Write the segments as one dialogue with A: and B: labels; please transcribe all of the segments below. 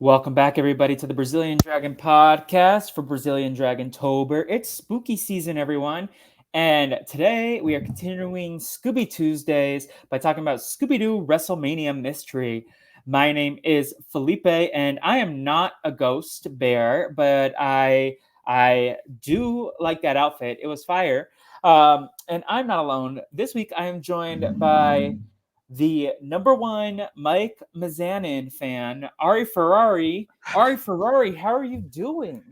A: Welcome back, everybody, to the Brazilian Dragon podcast for Brazilian Dragontober. It's spooky season, everyone. And today we are continuing Scooby Tuesdays by talking about Scooby-Doo WrestleMania Mystery. My name is Felipe, and I am not a ghost bear, but I do like that outfit. It was fire. And I'm not alone. This week I am joined by the number one Mike Mazanin fan, Ari Ferarri. Ari Ferarri, how are you doing?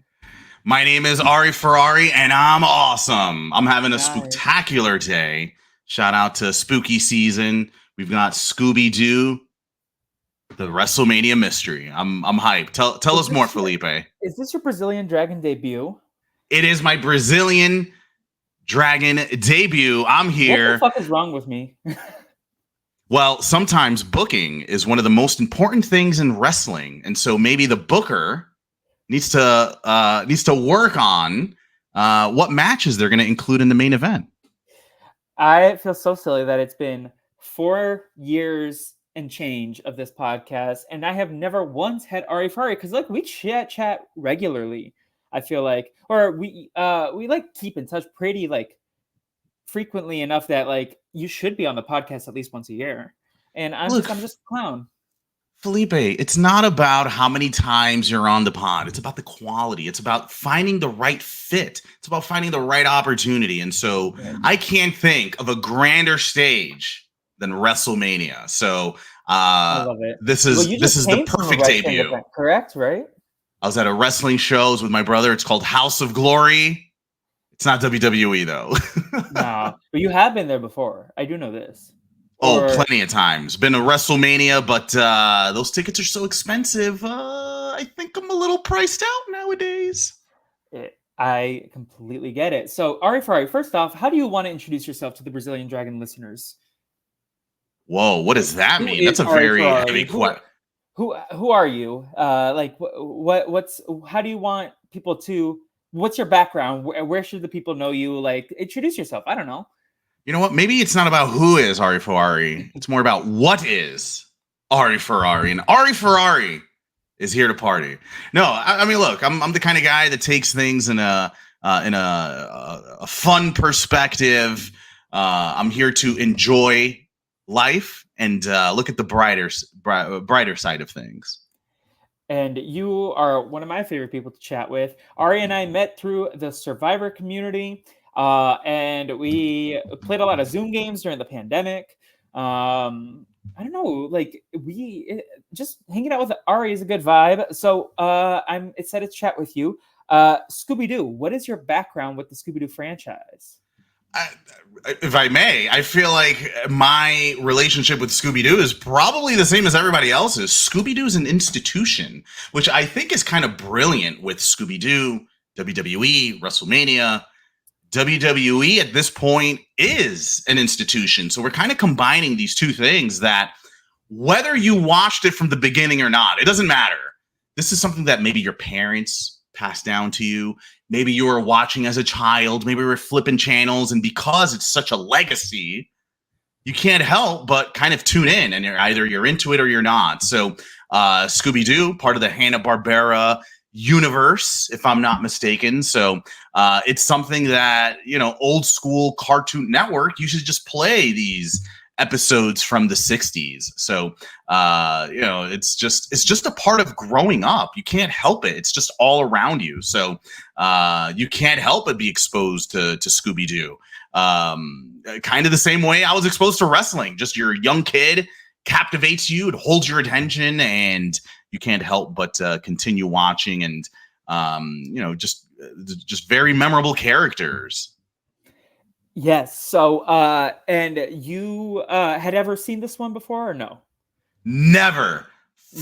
B: My name is Ari Ferarri, and I'm awesome. I'm having a
A: Nice.
B: spectacular day. Shout out to spooky season. We've got Scooby-Doo, the WrestleMania Mystery. I'm hyped. Tell us more, Felipe.
A: Is this your Brazilian Dragon debut?
B: It is my Brazilian Dragon debut. I'm here.
A: What the fuck is wrong with me?
B: Well, sometimes booking is one of the most important things in wrestling, and so maybe the booker needs to work on what matches they're going to include in the main event.
A: I feel so silly that it's been 4 years and change of this podcast, and I have never once had Ari Ferrari because we chat regularly. I feel like, or we keep in touch pretty frequently enough that you should be on the podcast at least once a year. And I'm just a clown.
B: Felipe, it's not about how many times you're on the pod. It's about the quality. It's about finding the right fit. It's about finding the right opportunity. And so I can't think of a grander stage than WrestleMania. So
A: I love it.
B: This is the perfect debut.
A: Event, correct, right?
B: I was at a wrestling shows with my brother. It's called House of Glory. It's not WWE though.
A: No, but you have been there before. I do know this.
B: Plenty of times. Been to WrestleMania, but those tickets are so expensive. I think I'm a little priced out nowadays.
A: I completely get it. So, Ari Ferrari, first off, how do you want to introduce yourself to the Brazilian Dragon listeners?
B: Whoa, what does that mean? That's a very heavy question.
A: Who are you? How do you want people to? What's your background? Where should the people know you? Introduce yourself. I don't know.
B: You know what? Maybe it's not about who is Ari Ferrari. It's more about what is Ari Ferrari. And Ari Ferrari is here to party. No, I mean, look, I'm the kind of guy that takes things in a fun perspective. I'm here to enjoy life and look at the brighter side of things.
A: And you are one of my favorite people to chat with. Ari and I met through the Survivor community. And we played a lot of Zoom games during the pandemic. I don't know, just hanging out with Ari is a good vibe. So I'm excited to chat with you. Scooby-Doo, what is your background with the Scooby-Doo franchise?
B: If I may, I feel like my relationship with Scooby-Doo is probably the same as everybody else's. Scooby-Doo is an institution, which I think is kind of brilliant with Scooby-Doo, WWE, WrestleMania. WWE at this point is an institution. So we're kind of combining these two things that whether you watched it from the beginning or not, it doesn't matter. This is something that maybe your parents passed down to you. Maybe you were watching as a child. Maybe we were flipping channels. And because it's such a legacy, you can't help but kind of tune in. And you're into it or you're not. So Scooby-Doo, part of the Hanna-Barbera universe, if I'm not mistaken. So it's something that, old school Cartoon Network, you should just play these episodes from the 60s. So it's just a part of growing up. You can't help it. It's just all around you. So you can't help but be exposed to Scooby-Doo. Kind of the same way I was exposed to wrestling. Just your young kid captivates you, it holds your attention, and you can't help but continue watching, and just very memorable characters.
A: Yes. So, and you had ever seen this one before or no?
B: Never.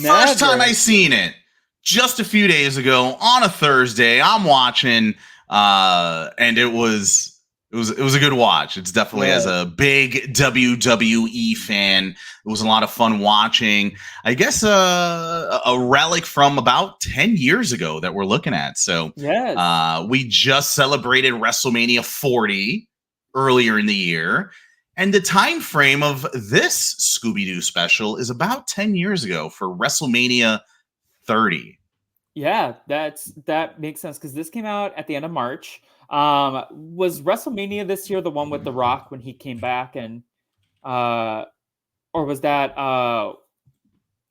B: First time I seen it, just a few days ago on a Thursday. I'm watching, and it was a good watch. It's definitely, as a big WWE fan, it was a lot of fun watching. I guess a relic from about 10 years ago that we're looking at. So we just celebrated WrestleMania 40 earlier in the year. And the time frame of this Scooby-Doo special is about 10 years ago for WrestleMania 30.
A: Yeah, that makes sense because this came out at the end of March. Was WrestleMania this year the one with The Rock when he came back, and or was that was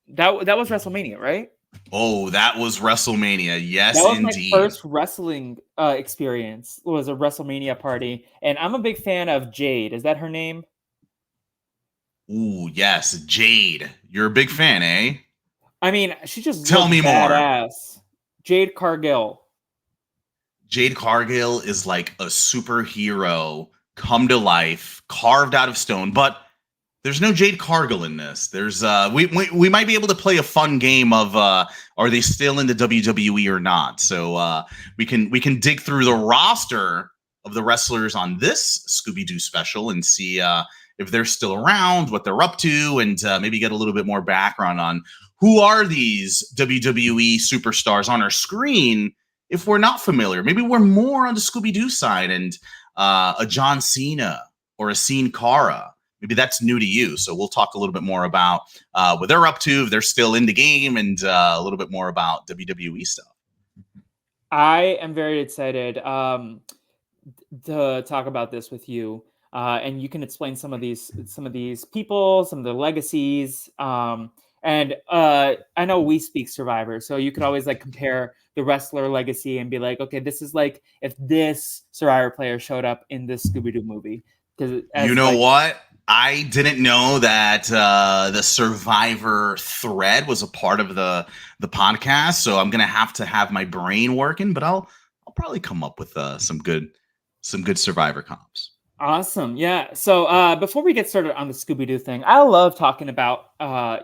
A: WrestleMania, right?
B: Oh, that was WrestleMania.
A: That
B: Yes,
A: was my
B: indeed.
A: first wrestling experience. Was a WrestleMania party, and I'm a big fan of Jade. Is that her name?
B: Ooh, yes, Jade. You're a big fan, eh?
A: I mean, she just
B: Tell
A: looks
B: me more.
A: badass. Jade Cargill.
B: Jade Cargill is like a superhero come to life, carved out of stone, but there's no Jade Cargill in this. There's we might be able to play a fun game of are they still in the WWE or not? So we can dig through the roster of the wrestlers on this Scooby-Doo special and see if they're still around, what they're up to, and maybe get a little bit more background on who are these WWE superstars on our screen if we're not familiar. Maybe we're more on the Scooby-Doo side and a John Cena or a Sin Cara. Maybe that's new to you. So we'll talk a little bit more about what they're up to, if they're still in the game, and a little bit more about WWE stuff.
A: I am very excited to talk about this with you, and you can explain some of these people, some of the legacies. And I know we speak Survivor, so you could always like compare the wrestler legacy and be like, okay, this is like if this Survivor player showed up in this Scooby-Doo movie. Because
B: you know what? I didn't know that the Survivor thread was a part of the podcast, so I'm gonna have my brain working, but I'll probably come up with some good Survivor comps.
A: Awesome. Yeah. So before we get started on the Scooby-Doo thing, I love talking about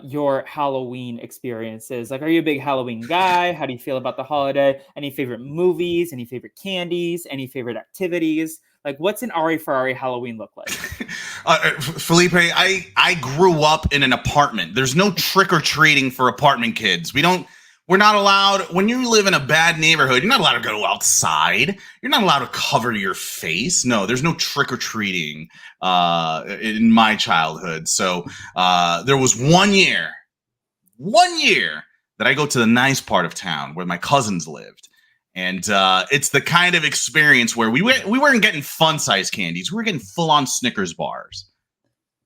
A: your Halloween experiences. Like, are you a big Halloween guy? How do you feel about the holiday? Any favorite movies? Any favorite candies? Any favorite activities? Like, what's an Ari Ferarri Halloween look like?
B: Felipe, I grew up in an apartment. There's no trick-or-treating for apartment kids. We're not allowed, when you live in a bad neighborhood, you're not allowed to go outside. You're not allowed to cover your face. No, there's no trick-or-treating in my childhood. So there was one year that I go to the nice part of town where my cousins lived. And it's the kind of experience where we weren't getting fun-size candies. We were getting full-on Snickers bars.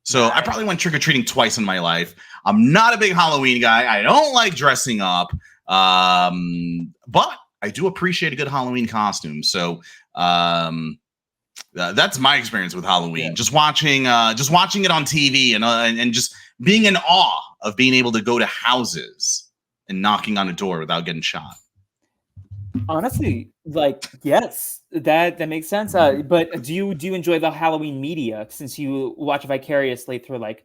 B: So nice. I probably went trick-or-treating twice in my life. I'm not a big Halloween guy. I don't like dressing up. But I do appreciate a good Halloween costume. So that's my experience with Halloween. Yeah. Just watching it on TV and just being in awe of being able to go to houses and knocking on a door without getting shot.
A: Honestly, like, yes, that makes sense. But do you enjoy the Halloween media since you watch vicariously through like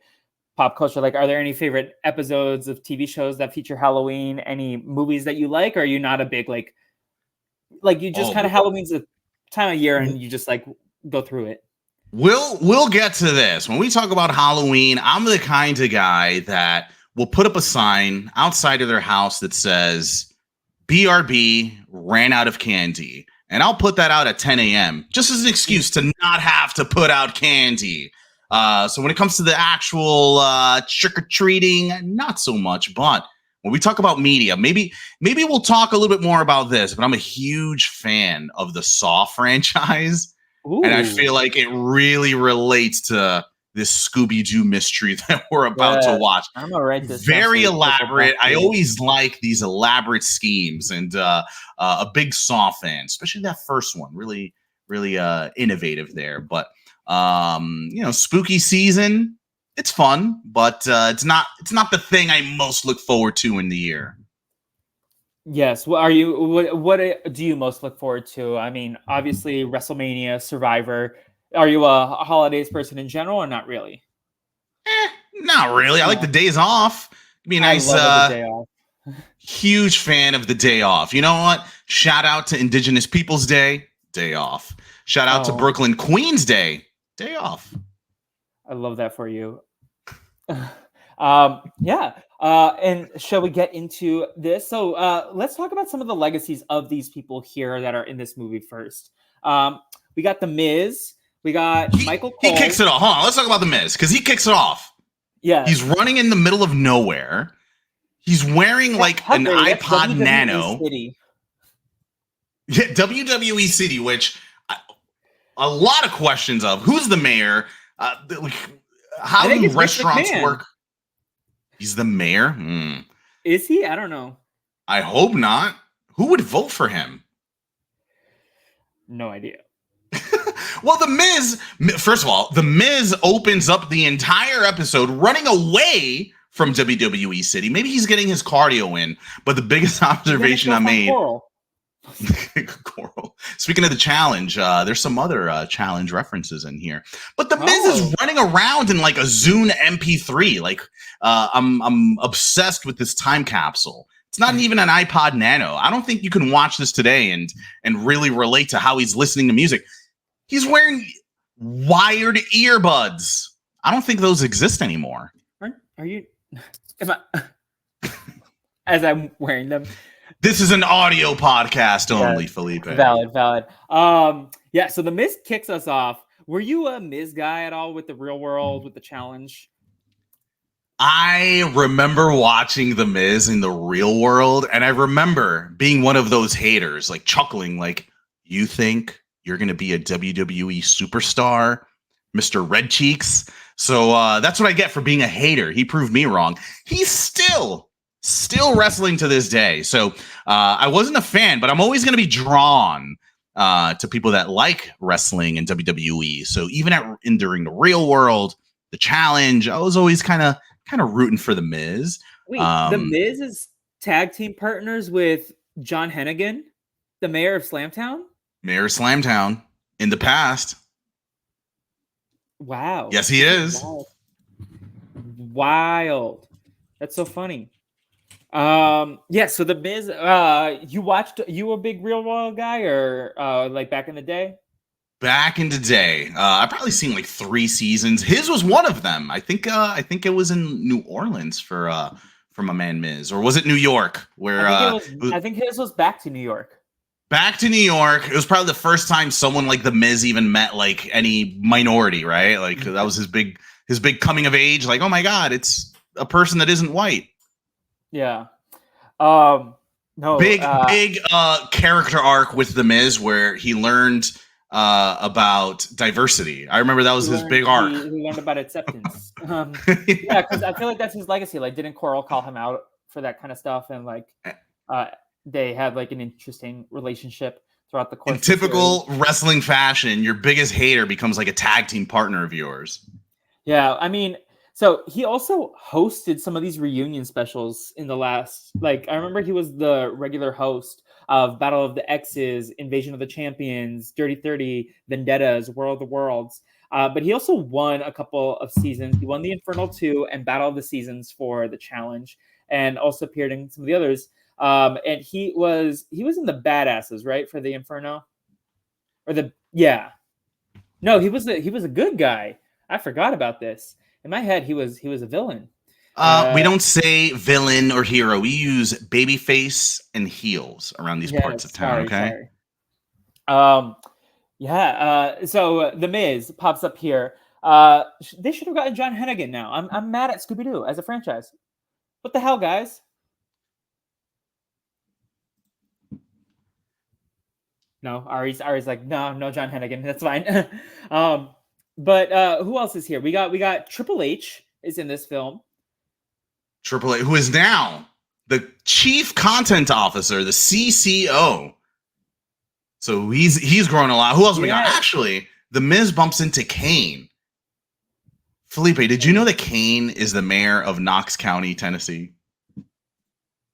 A: pop culture? Like, are there any favorite episodes of TV shows that feature Halloween? Any movies that you like? Or are you not a big like you just kind of Halloween's a time of year and you just like go through it?
B: We'll get to this. When we talk about Halloween, I'm the kind of guy that will put up a sign outside of their house that says BRB ran out of candy. And I'll put that out at 10 a.m. just as an excuse to not have to put out candy. So when it comes to the actual trick-or-treating, not so much. But when we talk about media, maybe we'll talk a little bit more about this. But I'm a huge fan of the Saw franchise. Ooh. And I feel like it really relates to this Scooby-Doo mystery that we're about to watch.
A: I'm gonna write this.
B: Very elaborate. I always like these elaborate schemes, and a big Saw fan, especially that first one. Really, really innovative there. But spooky season, it's fun, but it's not the thing I most look forward to in the year.
A: Yes. What do you most look forward to? I mean, obviously WrestleMania, Survivor. Are you a holidays person in general or not really?
B: Not really. I like the days off. It'd be a nice day off. Huge fan of the day off. You know what? Shout out to Indigenous Peoples Day off. Shout out to Brooklyn Queens Day off.
A: I love that for you. Yeah. And shall we get into this? So let's talk about some of the legacies of these people here that are in this movie first. We got The Miz. We got Michael Cole.
B: He kicks it off. Hold on, let's talk about The Miz, because he kicks it off.
A: Yeah.
B: He's running in the middle of nowhere. He's wearing like
A: How
B: an
A: dare you? That's
B: iPod
A: WWE
B: Nano.
A: City.
B: Yeah, WWE City, which a lot of questions of who's the mayor, how
A: I think
B: do
A: it's Vince
B: restaurants
A: McMahon.
B: work? He's the mayor.
A: Is he? I don't know.
B: I hope not. Who would vote for him?
A: No idea.
B: Well, The Miz, first of all, The Miz opens up the entire episode running away from WWE City. Maybe he's getting his cardio in, but the biggest observation I made. Coral. Speaking of the challenge, there's some other challenge references in here. But The Miz is running around in like a Zune MP3. Like, I'm obsessed with this time capsule. It's not even an iPod Nano. I don't think you can watch this today and really relate to how he's listening to music. He's wearing wired earbuds. I don't think those exist anymore.
A: Are you? Am I? As I'm wearing them.
B: This is an audio podcast only, Felipe.
A: Valid. Yeah, so The Miz kicks us off. Were you a Miz guy at all with the real world, with the challenge?
B: I remember watching The Miz in the real world, and I remember being one of those haters, like chuckling, like, you think you're going to be a WWE superstar, Mr. Red Cheeks? So that's what I get for being a hater. He proved me wrong. He's still wrestling to this day. So I wasn't a fan, but I'm always going to be drawn to people that like wrestling and WWE. So even during the real world, the challenge, I was always kind of rooting for The Miz.
A: Wait, The Miz is tag team partners with John Hennigan, the mayor of Slamtown?
B: Mayor of Slamtown in the past.
A: Wow.
B: Yes, he is.
A: Wild. That's so funny. Yeah, so The Miz, you a big real world guy or like back in the day?
B: Back in the day, I've probably seen like 3 seasons. His was one of them. I think it was in New Orleans for my man Miz, or was it New York? Where
A: I think his was back to New York.
B: Back to New York. It was probably the first time someone like The Miz even met like any minority, right? Like that was his big coming of age. Like, oh my God, it's a person that isn't white.
A: Yeah. No.
B: Big character arc with The Miz where he learned about diversity. I remember that was his big arc.
A: He learned about acceptance. Yeah, because I feel like that's his legacy. Like, didn't Coral call him out for that kind of stuff? And like, they had like an interesting relationship throughout the course.
B: In typical wrestling fashion, your biggest hater becomes like a tag team partner of yours.
A: Yeah, I mean, so he also hosted some of these reunion specials in the last, like, I remember he was the regular host of Battle of the X's, Invasion of the Champions, Dirty 30, Vendettas, War of the Worlds. But he also won a couple of seasons. He won the Infernal 2 and Battle of the Seasons for the challenge, and also appeared in some of the others. And he was in the Badasses, right, for the Inferno, or no, he was a good guy. I forgot about this. In my head, he was a villain.
B: We don't say villain or hero. We use babyface and heels around these parts of town. Okay.
A: So The Miz pops up here. They should have gotten John Hennigan now. I'm mad at Scooby-Doo as a franchise. What the hell, guys? No, Ari's like, no, John Hennigan. That's fine. But who else is here? We got Triple H is in this film.
B: Triple H, who is now the chief content officer, the CCO. So he's grown a lot. Who else we got? Actually, The Miz bumps into Kane. Felipe, did you know that Kane is the mayor of Knox County, Tennessee?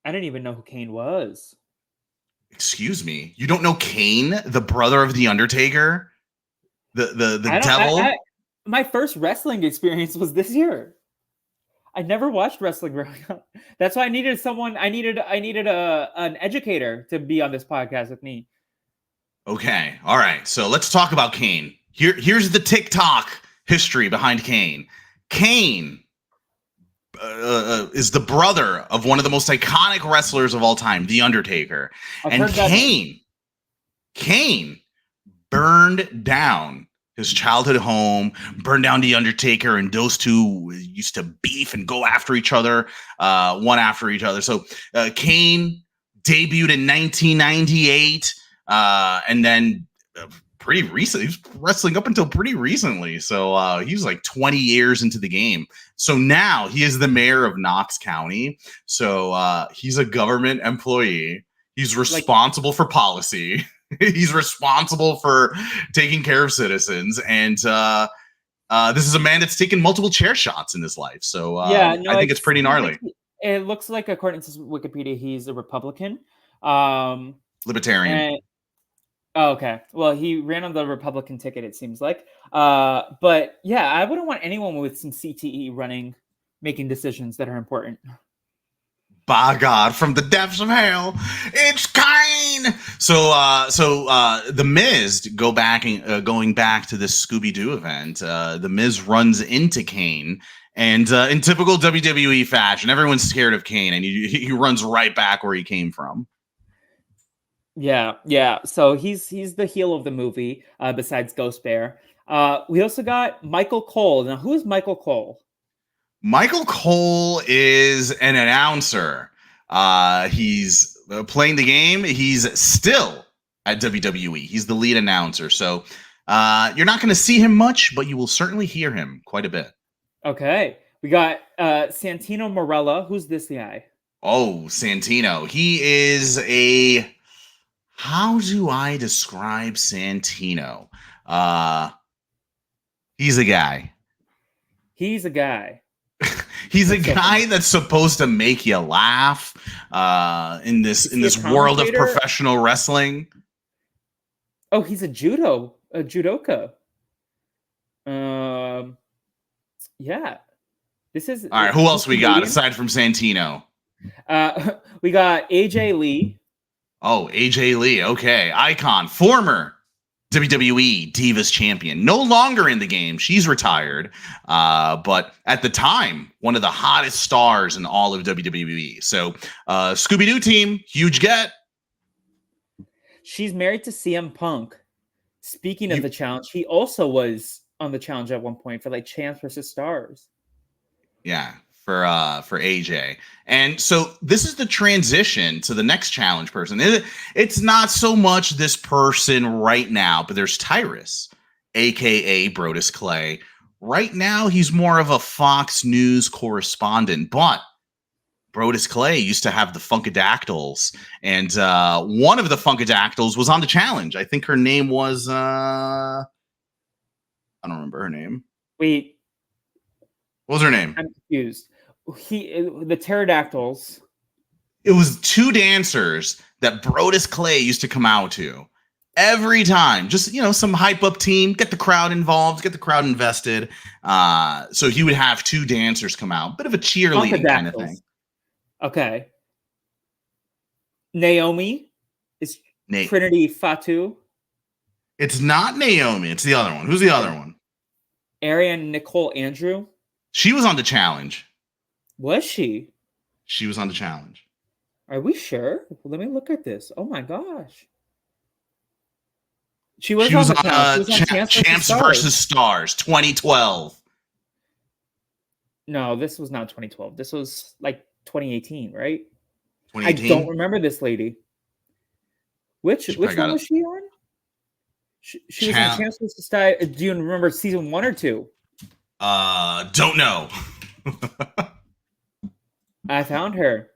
A: I didn't even know who Kane was.
B: Excuse me. You don't know Kane, the brother of the Undertaker? The devil?
A: My first wrestling experience was this year. I never watched wrestling growing up. That's why I needed an educator to be on this podcast with me. Okay.
B: All right. So let's talk about Kane. Here's the TikTok history behind Kane. Kane is the brother of one of the most iconic wrestlers of all time, The Undertaker. And Kane burned down his childhood home, burned down the Undertaker, and those two used to beef and go after each other, one after each other. So Kane debuted in 1998, and then pretty recently, he was wrestling up until pretty recently. So he was like 20 years into the game. So now he is the mayor of Knox County. So he's a government employee. He's responsible for policy. He's responsible for taking care of citizens, and this is a man that's taken multiple chair shots in his life. So I think it's pretty gnarly.
A: It looks like, according to Wikipedia, he's a Republican,
B: Libertarian.
A: Okay, well, he ran on the Republican ticket, it seems like. But yeah, I wouldn't want anyone with some CTE making decisions that are important.
B: By God, from the depths of hell, it's Kane. So the Miz going back to this Scooby-Doo event. The Miz runs into Kane, and in typical WWE fashion, everyone's scared of Kane, and he runs right back where he came from.
A: Yeah. So he's the heel of the movie, besides Ghost Bear. We also got Michael Cole. Now, who is Michael Cole?
B: Michael Cole is an announcer. He's playing the game. He's still at WWE. He's the lead announcer. So you're not going to see him much, but you will certainly hear him quite a bit.
A: Okay. We got Santino Marella. Who's this guy?
B: Oh, Santino. He is a... How do I describe Santino? He's a guy.
A: He's a guy.
B: He's a guy that's supposed to make you laugh in this world of professional wrestling.
A: Oh, he's a judoka. Yeah. This is
B: all right. Who else we got aside from Santino?
A: We got AJ Lee.
B: Oh, AJ Lee. Okay, icon, former WWE Divas champion, no longer in the game. She's retired, but at the time, one of the hottest stars in all of WWE. So, Scooby-Doo team, huge get.
A: She's married to CM Punk. Speaking of the challenge, he also was on the challenge at one point for like Champs versus Stars.
B: Yeah, for AJ. And so this is the transition to the next challenge person. It's not so much this person right now, but there's Tyrus, aka Brodus Clay. Right now, he's more of a Fox News correspondent, but Brodus Clay used to have the Funkadactyls, and one of the Funkadactyls was on the challenge. I think her name was I don't remember her name.
A: Wait.
B: What was her name?
A: I'm confused. The pterodactyls.
B: It was two dancers that Brodus Clay used to come out to every time. Just, some hype up team, get the crowd involved, get the crowd invested. So he would have two dancers come out, bit of a cheerleading kind of thing.
A: Okay. Naomi is Trinity Fatu.
B: It's not Naomi. It's the other one. Who's the other one?
A: Ariane Nicole Andrew.
B: She was on the challenge.
A: Was she?
B: She was on the challenge.
A: Are we sure? Let me look at this. Oh my gosh. She was on the challenge. She was on
B: Champs versus Stars 2012.
A: No, this was not 2012. This was like 2018, right?
B: 2018?
A: I don't remember this lady. Which one was she on? She was on Champs versus Stars. Do you remember season 1 or 2?
B: Don't know.
A: I found her.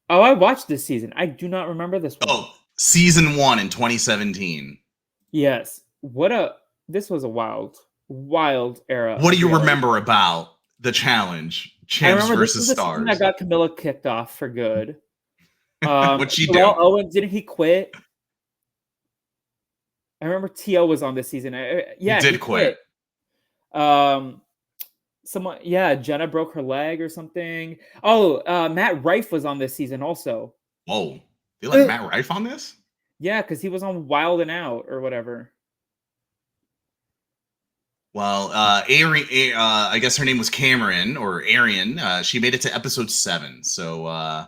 A: Oh, I watched this season. I do not remember this one.
B: Oh, season 1 in 2017.
A: Yes. This was a wild era.
B: What do you remember about the challenge? Champs versus Stars.
A: I got Camilla kicked off for good.
B: What'd she do?
A: Owen, didn't he quit? I remember T.O. was on this season. He did
B: quit.
A: Jenna broke her leg or something. Oh, Matt Rife was on this season also.
B: Whoa. They let Matt Rife on this?
A: Yeah, because he was on Wild and Out or whatever.
B: Well, I guess her name was Cameron or Arian. She made it to episode 7. So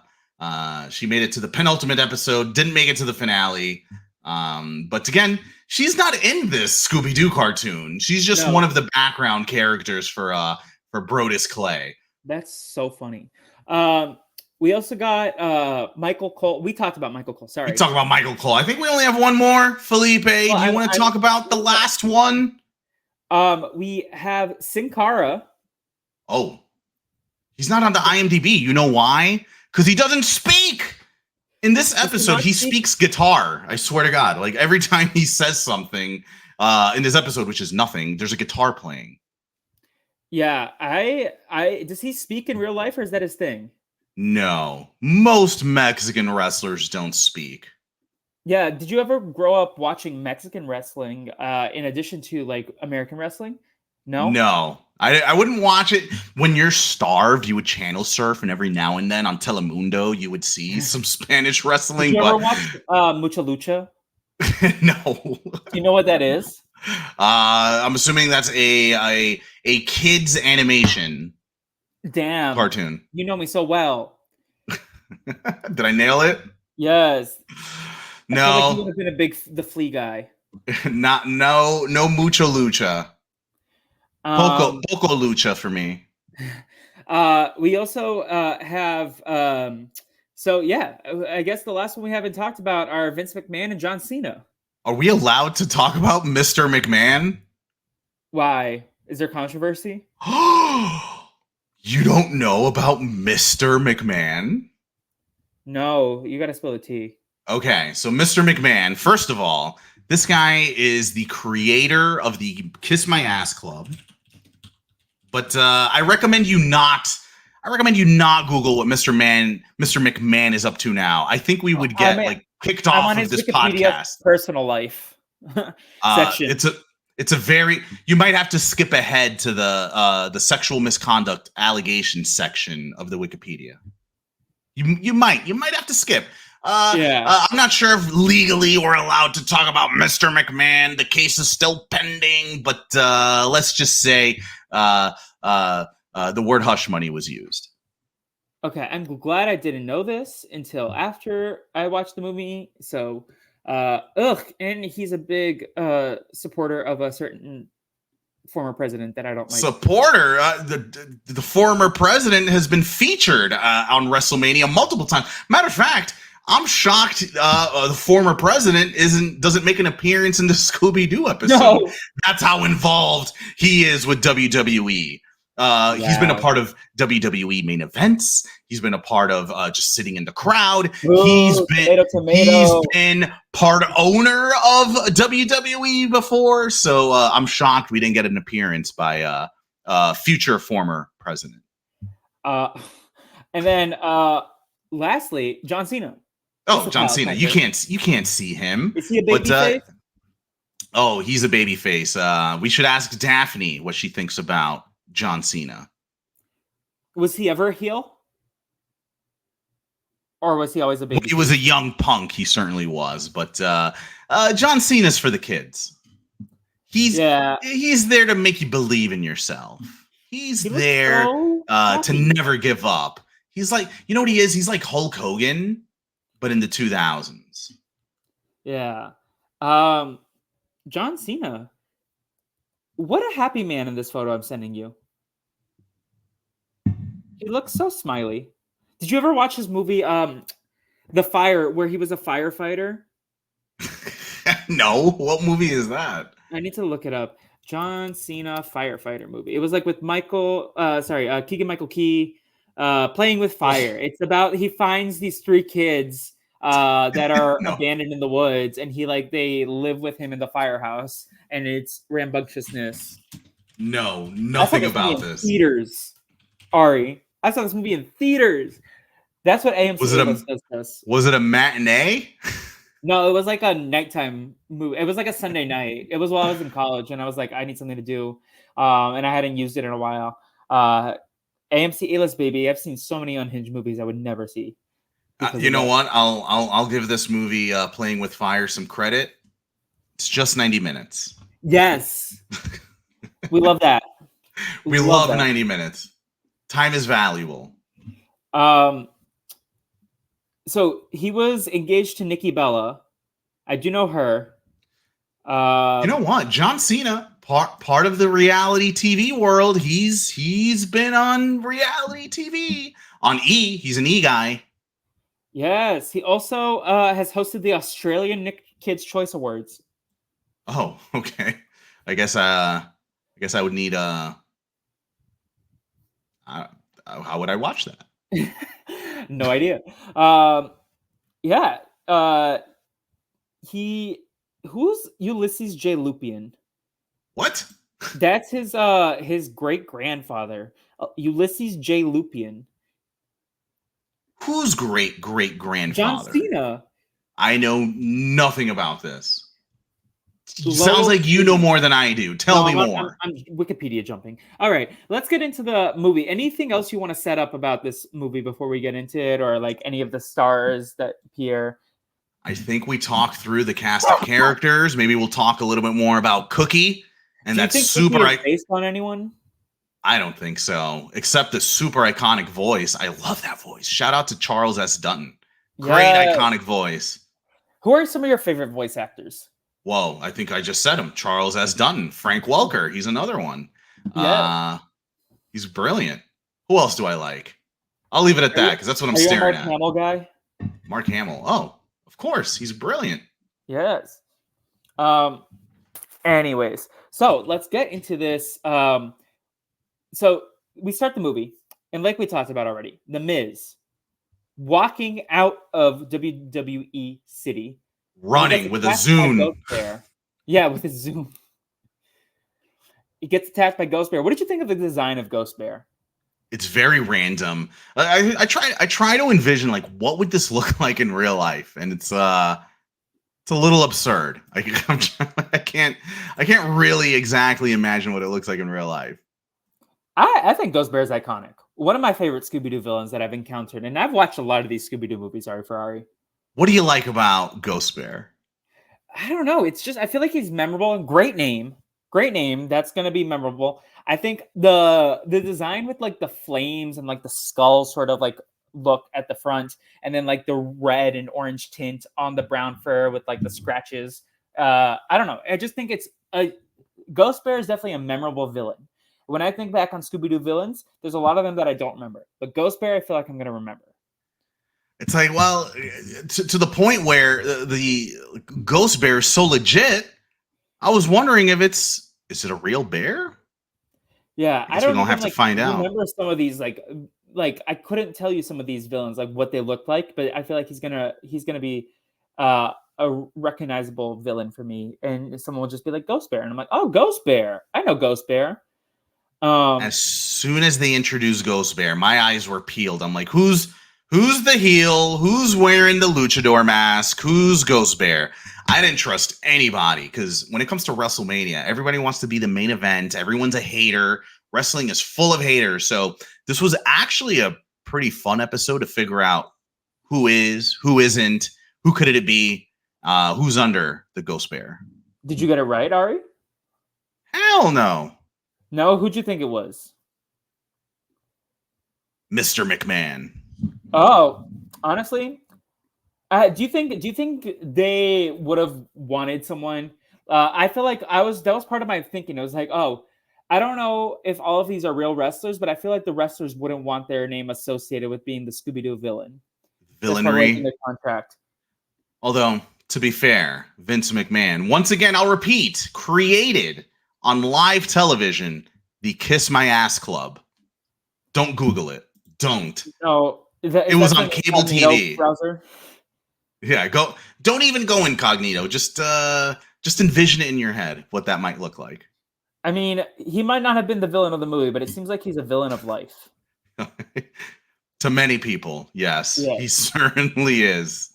B: she made it to the penultimate episode, didn't make it to the finale. But again, she's not in this Scooby-Doo cartoon. She's just one of the background characters for Brodus Clay.
A: That's so funny. We also got Michael Cole. We talked about Michael Cole. Sorry.
B: We talked about Michael Cole. I think we only have one more. Felipe, do you want to talk about the last one?
A: We have Sin Cara.
B: Oh, he's not on the IMDb. You know why? Because he doesn't speak. In this episode, he speaks guitar. I swear to God. Like every time he says something in this episode, which is nothing, there's a guitar playing.
A: Yeah, does he speak in real life or is that his thing?
B: No, most Mexican wrestlers don't speak.
A: Yeah, did you ever grow up watching Mexican wrestling in addition to like American wrestling? No,
B: I wouldn't watch it. When you're starved, you would channel surf, and every now and then on Telemundo, you would see some Spanish wrestling.
A: Did you ever watch Mucha Lucha?
B: No.
A: You know what that is?
B: I'm assuming that's a kids animation.
A: Damn.
B: Cartoon.
A: You know me so well.
B: Did I nail it?
A: Yes.
B: No.
A: I feel like you would have been the Flea guy.
B: No Mucho Lucha. Poco Lucha for me.
A: We also have so yeah, I guess the last one we haven't talked about are Vince McMahon and John Cena.
B: Are we allowed to talk about Mr. McMahon?
A: Why? Is there controversy?
B: You don't know about Mr. McMahon?
A: No, you got to spill the tea.
B: Okay, so Mr. McMahon, first of all, this guy is the creator of the Kiss My Ass Club. But I recommend you not Google what Mr. McMahon is up to now. I think we would get kicked off of this podcast.
A: Personal life section.
B: It's a very, you might have to skip ahead to the sexual misconduct allegations section of the Wikipedia. You might have to skip. I'm not sure if legally we're allowed to talk about Mr. McMahon. The case is still pending, but let's just say the word hush money was used.
A: Okay, I'm glad I didn't know this until after I watched the movie. So, and he's a big supporter of a certain former president that I don't like.
B: Supporter? The former president has been featured on WrestleMania multiple times. Matter of fact, I'm shocked the former president doesn't make an appearance in the Scooby-Doo episode. No. That's how involved he is with WWE. He's been a part of WWE main events. He's been a part of just sitting in the crowd.
A: Ooh,
B: he's been part owner of WWE before. So I'm shocked we didn't get an appearance by future former president.
A: And then lastly, John Cena.
B: Oh, John Cena. You can't see him.
A: Is he a baby face?
B: Oh, he's a baby face. We should ask Daphne what she thinks about John Cena.
A: Was he ever a heel? Or was he always a baby?
B: When he was a young punk, he certainly was. But John Cena's for the kids. He's there to make you believe in yourself. He's there to never give up. He's like, you know what he is? He's like Hulk Hogan, but in the 2000s.
A: Yeah. John Cena. What a happy man in this photo I'm sending you. He looks so smiley. Did you ever watch his movie, The Fire, where he was a firefighter?
B: No. What movie is that?
A: I need to look it up. John Cena firefighter movie. It was like with Keegan-Michael Key playing with fire. It's about, he finds these 3 kids that are abandoned in the woods, and they live with him in the firehouse, and it's rambunctiousness.
B: No, nothing about this.
A: Theaters, Ari. I saw this movie in theaters. That's what AMC does to us.
B: Was it a matinee?
A: No, it was like a nighttime movie. It was like a Sunday night. It was while I was in college, and I was like, I need something to do, and I hadn't used it in a while. AMC A-list, baby. I've seen so many unhinged movies I would never see.
B: You know what? I'll give this movie Playing with Fire some credit. It's just 90 minutes.
A: Yes. We love that.
B: We love 90 minutes. Time is valuable.
A: So he was engaged to Nikki Bella. I do know her.
B: You know what? John Cena, part of the reality TV world. He's been on reality TV on E. He's an E guy.
A: Yes, he also has hosted the Australian Nick Kids Choice Awards.
B: Oh, okay. I guess I would need how would I watch that?
A: No idea. Yeah. Who's Ulysses J. Lupien?
B: What?
A: That's his great grandfather, Ulysses J. Lupien.
B: Whose great
A: John
B: grandfather?
A: Cena.
B: I know nothing about this.
A: Low
B: Sounds like you know more than I do. Tell me more.
A: I'm Wikipedia jumping. All right, let's get into the movie. Anything else you want to set up about this movie before we get into it, or like any of the stars that appear?
B: I think we talked through the cast of characters. Maybe we'll talk a little bit more about Cookie. And that's super.
A: Cookie is based on anyone?
B: I don't think so, except the super iconic voice. I love that voice. Shout out to Charles S. Dutton. Great iconic voice.
A: Who are some of your favorite voice actors?
B: Whoa, I think I just said him. Charles S. Dutton. Frank Welker. He's another one.
A: Yeah.
B: He's brilliant. Who else do I like? I'll leave it at that because that's what I'm staring at.
A: Mark Hamill guy?
B: Mark Hamill. Oh, of course. He's brilliant.
A: Yes. Anyways, so let's get into this. So we start the movie, and like we talked about already, The Miz walking out of WWE City.
B: Running with a Zune.
A: Yeah, with a Zune. He gets attacked by Ghost Bear. What did you think of the design of Ghost Bear?
B: It's very random. I try to envision like what would this look like in real life, and it's a little absurd. I can't really exactly imagine what it looks like in real life.
A: I think Ghost Bear is iconic. One of my favorite Scooby-Doo villains that I've encountered, and I've watched a lot of these Scooby-Doo movies, Ari Ferarri.
B: What do you like about Ghost Bear?
A: I don't know. It's just, I feel like he's memorable and great name. Great name. That's going to be memorable. I think the design with like the flames and like the skull sort of like look at the front, and then like the red and orange tint on the brown fur with like the scratches. I don't know. I just think Ghost Bear is definitely a memorable villain. When I think back on Scooby-Doo villains, there's a lot of them that I don't remember. But Ghost Bear, I feel like I'm going to remember.
B: It's like, well, to the point where the Ghost Bear is so legit, I was wondering if is it a real bear?
A: Yeah,
B: I don't have to find out.
A: I remember some of these like I couldn't tell you some of these villains like what they look like, but I feel like he's gonna be a recognizable villain for me, and someone will just be like Ghost Bear, and I'm like, oh, Ghost Bear, I know Ghost Bear.
B: As soon as they introduced Ghost Bear, my eyes were peeled. I'm like, who's the heel? Who's wearing the luchador mask? Who's Ghost Bear? I didn't trust anybody because when it comes to WrestleMania, everybody wants to be the main event. Everyone's a hater. Wrestling is full of haters. So this was actually a pretty fun episode to figure out who is, who isn't, who could it be, who's under the Ghost Bear.
A: Did you get it right, Ari?
B: Hell no.
A: No, who'd you think it was?
B: Mr. McMahon.
A: Oh, honestly, do you think they would have wanted someone? I feel like that was part of my thinking. It was like, oh, I don't know if all of these are real wrestlers, but I feel like the wrestlers wouldn't want their name associated with being the Scooby-Doo villain.
B: Villainy.
A: In the contract.
B: Although, to be fair, Vince McMahon, once again, I'll repeat, created on live television the Kiss My Ass Club. Don't Google it. Don't.
A: No,
B: it was on cable TV.
A: Browser?
B: Yeah, don't even go incognito. Just envision it in your head what that might look like.
A: I mean, he might not have been the villain of the movie, but it seems like he's a villain of life.
B: To many people, yes. He certainly is.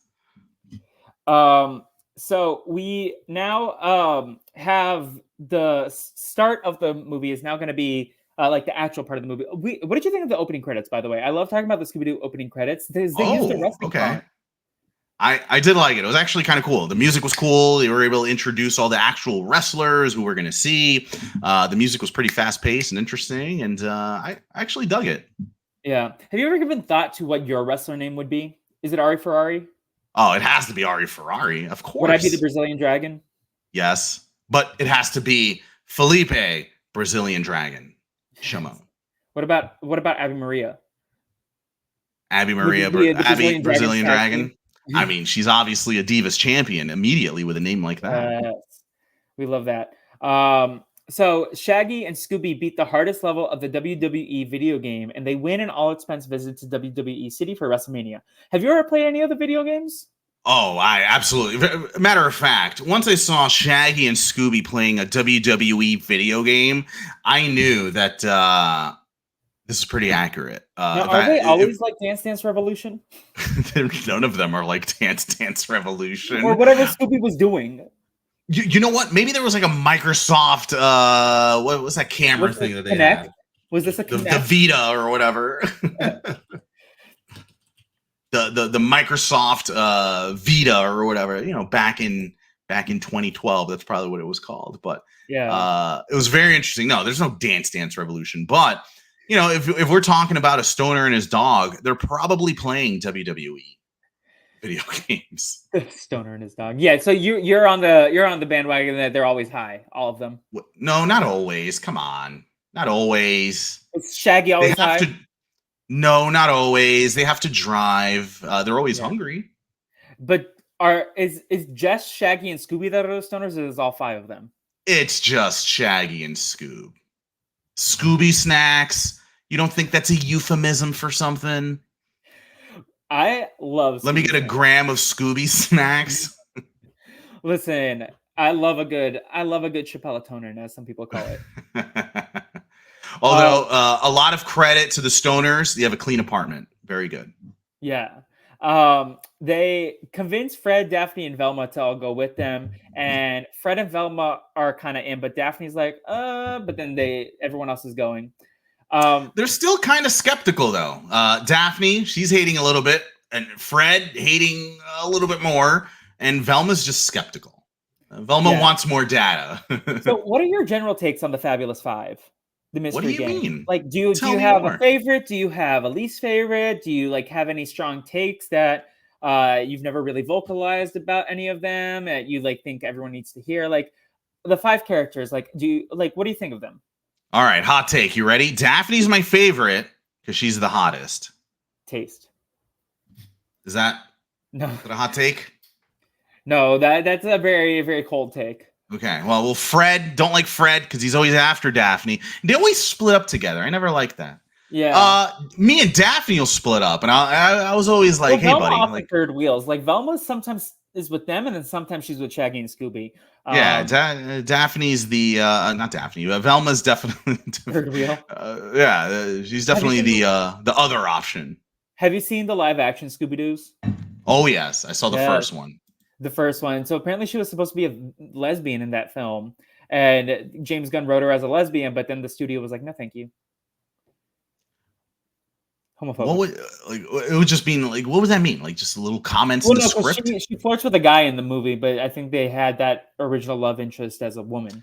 A: So we now have the start of the movie is now going to be like the actual part of the movie. What did you think of the opening credits, by the way? I love talking about the Scooby-Doo opening credits. They used the wrestling song.
B: I did like it. It was actually kind of cool. The music was cool. They were able to introduce all the actual wrestlers who we're going to see. The music was pretty fast-paced and interesting, and I actually dug it.
A: Yeah. Have you ever given thought to what your wrestler name would be? Is it Ari Ferarri?
B: Oh, it has to be Ari Ferarri, of course.
A: Would I be the Brazilian Dragon?
B: Yes, but it has to be Felipe, Brazilian Dragon. Shimon.
A: What about Abby Maria? Would it be the
B: Abby,
A: Brazilian Dragons
B: Brazilian
A: tag team?
B: Dragon. I mean, she's obviously a Divas champion immediately with a name like that.
A: Yes, we love that. So Shaggy and Scooby beat the hardest level of the WWE video game, and they win an all-expense visit to WWE City for WrestleMania. Have you ever played any of the video games?
B: Oh, I absolutely. Matter of fact, once I saw Shaggy and Scooby playing a WWE video game, I knew that this is pretty accurate.
A: Now, are they always like Dance Dance Revolution?
B: None of them are like Dance Dance Revolution
A: Or whatever Scooby was doing.
B: You know what? Maybe there was like a Microsoft. What was that camera thing that they had?
A: Was this a Kinect?
B: The Vita or whatever? the Microsoft Vita or whatever. You know, back in 2012. That's probably what it was called. But
A: yeah,
B: it was very interesting. No, there's no Dance Dance Revolution. But you know, if we're talking about a stoner and his dog, they're probably playing WWE video games.
A: Stoner and his dog. Yeah, so you're on the bandwagon that they're always high, all of them.
B: No, not always. Come on, not always.
A: It's Shaggy always high.
B: No, not always. They have to drive. They're always hungry.
A: But is just Shaggy and Scooby that are those stoners, or is all five of them?
B: It's just Shaggy and Scoob. Scooby Snacks. You don't think that's a euphemism for something?
A: I love.
B: Let me get a gram of Scooby Snacks.
A: Listen, I love a good Chippelatone, as some people call it.
B: Although a lot of credit to the stoners, they have a clean apartment. Very good.
A: Yeah. They convince Fred, Daphne, and Velma to all go with them, and Fred and Velma are kind of in, but Daphne's like, but then everyone else is going.
B: They're still kind of skeptical though. Daphne, she's hating a little bit, and Fred hating a little bit more, and Velma's just skeptical. Velma wants more data.
A: So, what are your general takes on the Fabulous Five? The mystery game.
B: What do you mean?
A: Like, do you have a favorite? Do you have a least favorite? Do you like have any strong takes that you've never really vocalized about any of them that you like think everyone needs to hear? Like the five characters. Like, what do you think of them?
B: All right, hot take. You ready? Daphne's my favorite because she's the hottest.
A: Taste.
B: Is that
A: a
B: hot take?
A: No, that's a very, very cold take.
B: Okay, well, Fred, don't like Fred because he's always after Daphne. They always split up together. I never liked that.
A: Yeah.
B: Me and Daphne will split up, and I was always like, hey,
A: Velma
B: buddy.
A: Off like third wheels. Like Velma sometimes is with them, and then sometimes she's with Shaggy and Scooby.
B: Daphne's the not Daphne. Velma's definitely
A: third wheel.
B: She's definitely the other option.
A: Have you seen the live action Scooby-Doos?
B: Oh yes, I saw the first one.
A: The first one. So apparently she was supposed to be a lesbian in that film, and James Gunn wrote her as a lesbian, but then the studio was like, no, thank you. Homophobic.
B: What would it would just mean like? What would that mean? Like just little comments in the script?
A: She flirts with a guy in the movie, but I think they had that original love interest as a woman.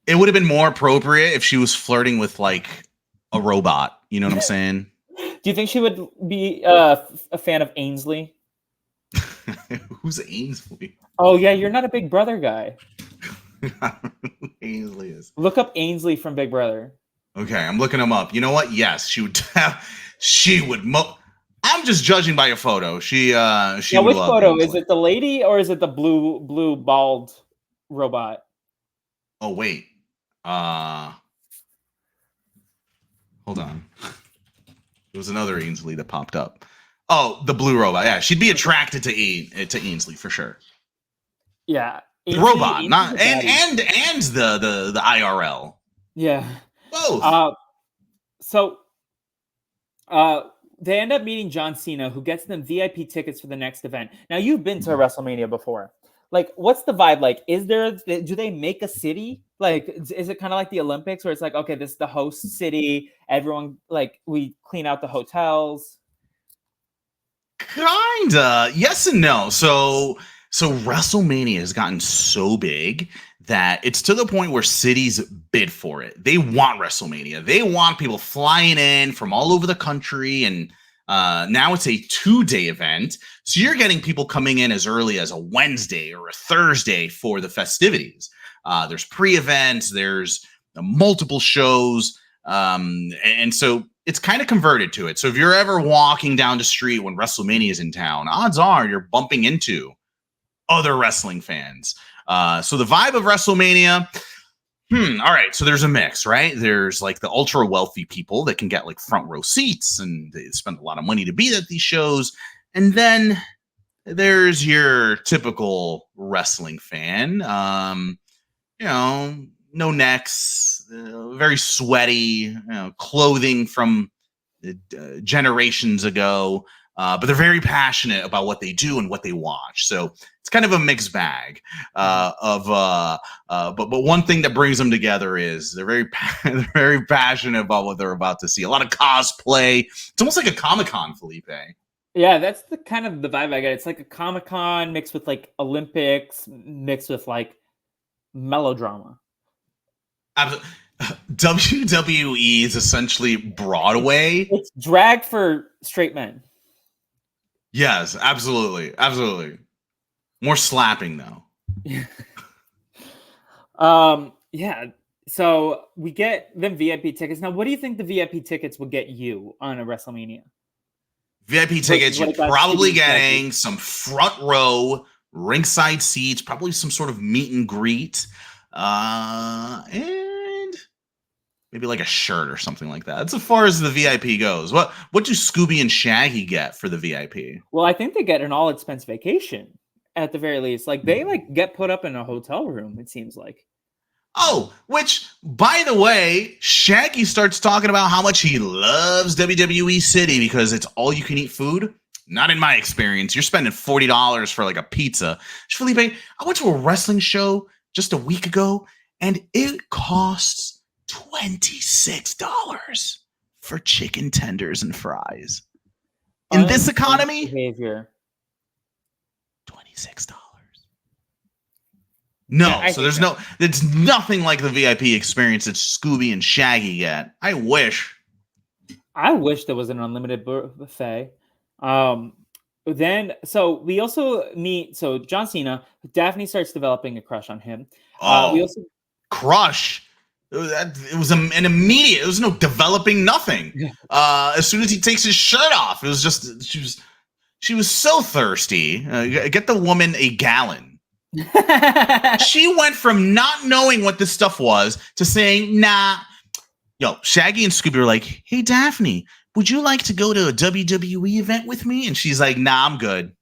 B: It would have been more appropriate if she was flirting with like a robot. You know what I'm saying?
A: Do you think she would be a fan of Ainsley?
B: Who's Ainsley?
A: Oh yeah, you're not a Big Brother guy.
B: I don't know who Ainsley is.
A: Look up Ainsley from Big Brother.
B: Okay, I'm looking him up. You know what? Yes, she would. She would. I'm just judging by a photo. She. Now,
A: which photo is it? The lady or is it the blue bald robot?
B: Oh wait. Hold on. There was another Ainsley that popped up. Oh, the blue robot. Yeah, she'd be attracted to Ainsley for sure.
A: Yeah,
B: Ainsley, the robot, not and the IRL.
A: Yeah,
B: both.
A: They end up meeting John Cena, who gets them VIP tickets for the next event. Now, you've been to WrestleMania before. Like, what's the vibe like? Do they make a city? Like, is it kind of like the Olympics where it's like, okay, this is the host city. Everyone, like, we clean out the hotels.
B: Kinda. Yes and no. So WrestleMania has gotten so big that it's to the point where cities bid for it. They want WrestleMania. They want people flying in from all over the country and Now it's a 2-day event. So you're getting people coming in as early as a Wednesday or a Thursday for the festivities. There's pre-events, there's multiple shows. And so it's kind of converted to it. So if you're ever walking down the street when WrestleMania is in town, odds are you're bumping into other wrestling fans. So the vibe of WrestleMania, all right. So there's a mix, right? There's like the ultra wealthy people that can get like front row seats and they spend a lot of money to be at these shows. And then there's your typical wrestling fan, no necks, very sweaty, clothing from generations ago. But they're very passionate about what they do and what they watch. So it's kind of a mixed bag but one thing that brings them together is they're very passionate about what they're about to see. A lot of cosplay. It's almost like a Comic-Con, Felipe.
A: Yeah, that's the kind of the vibe I get. It's like a Comic-Con mixed with like Olympics, mixed with like melodrama.
B: WWE is essentially Broadway.
A: It's drag for straight men.
B: Yes, absolutely. More slapping though.
A: Yeah. So we get them VIP tickets. Now, what do you think the VIP tickets will get you on a WrestleMania?
B: VIP tickets, you're probably getting some front row, ringside seats, probably some sort of meet and greet, and maybe like a shirt or something like that. That's as far as the VIP goes. What do Scooby and Shaggy get for the VIP?
A: Well, I think they get an all expense vacation at the very least. Like they like get put up in a hotel room, it seems like.
B: Oh, which, by the way, Shaggy starts talking about how much he loves WWE City because it's all you can eat food. Not in my experience. You're spending $40 for like a pizza. Felipe, I went to a wrestling show just a week ago and it costs $26 for chicken tenders and fries. In this economy,
A: behavior.
B: $26. No, yeah, so there's it's nothing like the VIP experience that Scooby and Shaggy get. I wish
A: there was an unlimited buffet. Then, so we also meet, John Cena, Daphne starts developing a crush on him. We also
B: crush. It was an immediate, it was no developing nothing. As soon as he takes his shirt off, it was just, she was so thirsty. Get the woman a gallon. She went from not knowing what this stuff was to saying, nah. Yo, Shaggy and Scooby were like, hey, Daphne, would you like to go to a WWE event with me? And she's like, nah, I'm good.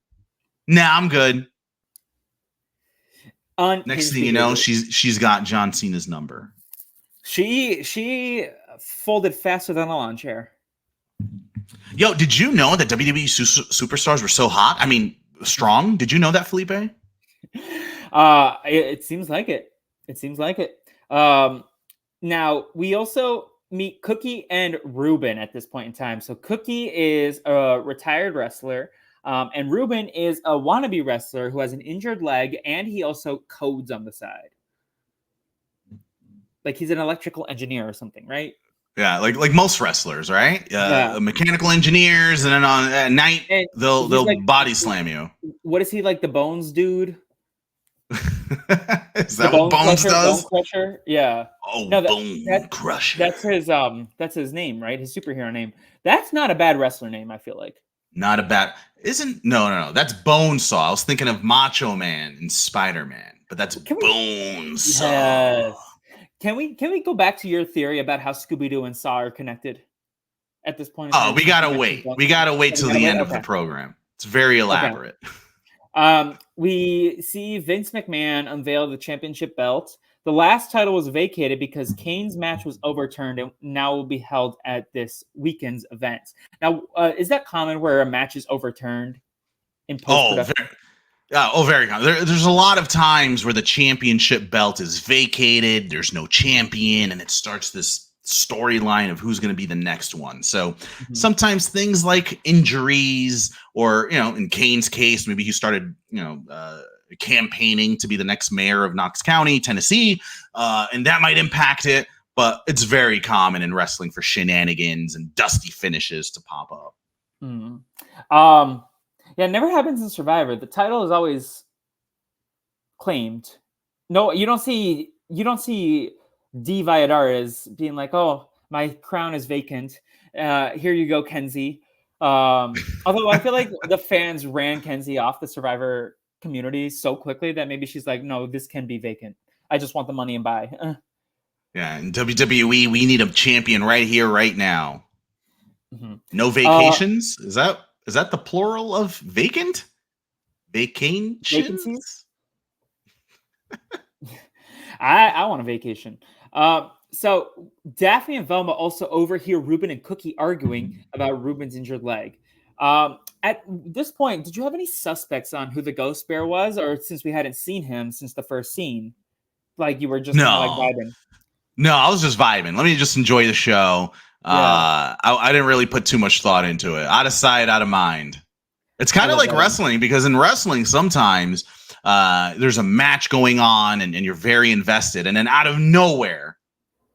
B: Next thing you know, she's got John Cena's number.
A: She folded faster than a lawn chair.
B: Yo, did you know that WWE superstars were so hot? I mean, strong. Did you know that, Felipe?
A: It seems like it. Now we also meet Cookie and Ruben at this point in time. So Cookie is a retired wrestler, and Ruben is a wannabe wrestler who has an injured leg, and he also codes on the side. Like he's an electrical engineer or something, right?
B: Yeah, like most wrestlers, right? Yeah. Mechanical engineers, and then at night they'll like, body slam you.
A: What is he like, the Bones dude?
B: Is that what Bones does?
A: Bone Crusher? Yeah.
B: Oh, no, Bone Crusher.
A: That's his name, right? His superhero name. That's not a bad wrestler name, I feel like.
B: Not a bad. No. That's Bonesaw. I was thinking of Macho Man and Spider-Man, but that's Bonesaw.
A: Yes. Can we go back to your theory about how Scooby-Doo and Saw are connected at this point?
B: We gotta wait. We gotta wait till the end of the program. It's very elaborate.
A: Okay. We see Vince McMahon unveil the championship belt. The last title was vacated because Kane's match was overturned and now will be held at this weekend's event. Now, is that common where a match is overturned in post-production?
B: Very common. There's a lot of times where the championship belt is vacated, there's no champion, and it starts this storyline of who's going to be the next one. So sometimes things like injuries or, in Kane's case, maybe he started, campaigning to be the next mayor of Knox County, Tennessee, and that might impact it. But it's very common in wrestling for shenanigans and dusty finishes to pop up.
A: Mm. Yeah, it never happens in Survivor. The title is always claimed. No, you don't see D Valladares being like, "Oh, my crown is vacant. Here you go, Kenzie." Although I feel like the fans ran Kenzie off the Survivor community so quickly that maybe she's like, "No, this can be vacant. I just want the money and buy."
B: Yeah, in WWE, we need a champion right here, right now.
A: Mhm.
B: No vacations? Is that the plural of vacant?
A: Vacancies.
B: Vacations?
A: I want a vacation. So Daphne and Velma also overhear Ruben and Cookie arguing about Ruben's injured leg. At this point, did you have any suspects on who the ghost bear was, or since we hadn't seen him since the first scene, like you were just kind of like
B: No.
A: vibing?
B: No, I was just vibing. Let me just enjoy the show.
A: Yeah,
B: I didn't really put too much thought into it. Out of sight, out of mind. It's
A: I
B: kind of
A: love
B: like
A: that.
B: wrestling, because in wrestling, sometimes there's a match going on and you're very invested. And then out of nowhere,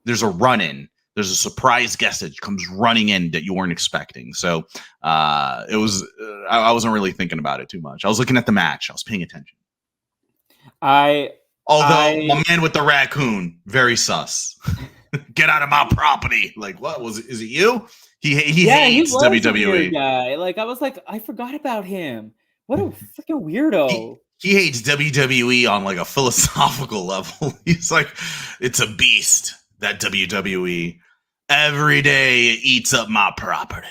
B: there's a run in. There's a surprise guest that comes running in that you weren't expecting. So it was, I wasn't really thinking about it too much. I was looking at the match. I was paying attention.
A: I
B: Although
A: I
B: my man with the raccoon, very sus. Get out of my property. Like, what was it? Is it you? He
A: Yeah, he
B: hates
A: was a weird
B: WWE.
A: guy. Like I was like, I forgot about him. What a freaking
B: He
A: weirdo.
B: he hates WWE on like a philosophical level. He's like, it's a beast, that WWE. Every day it eats up my property.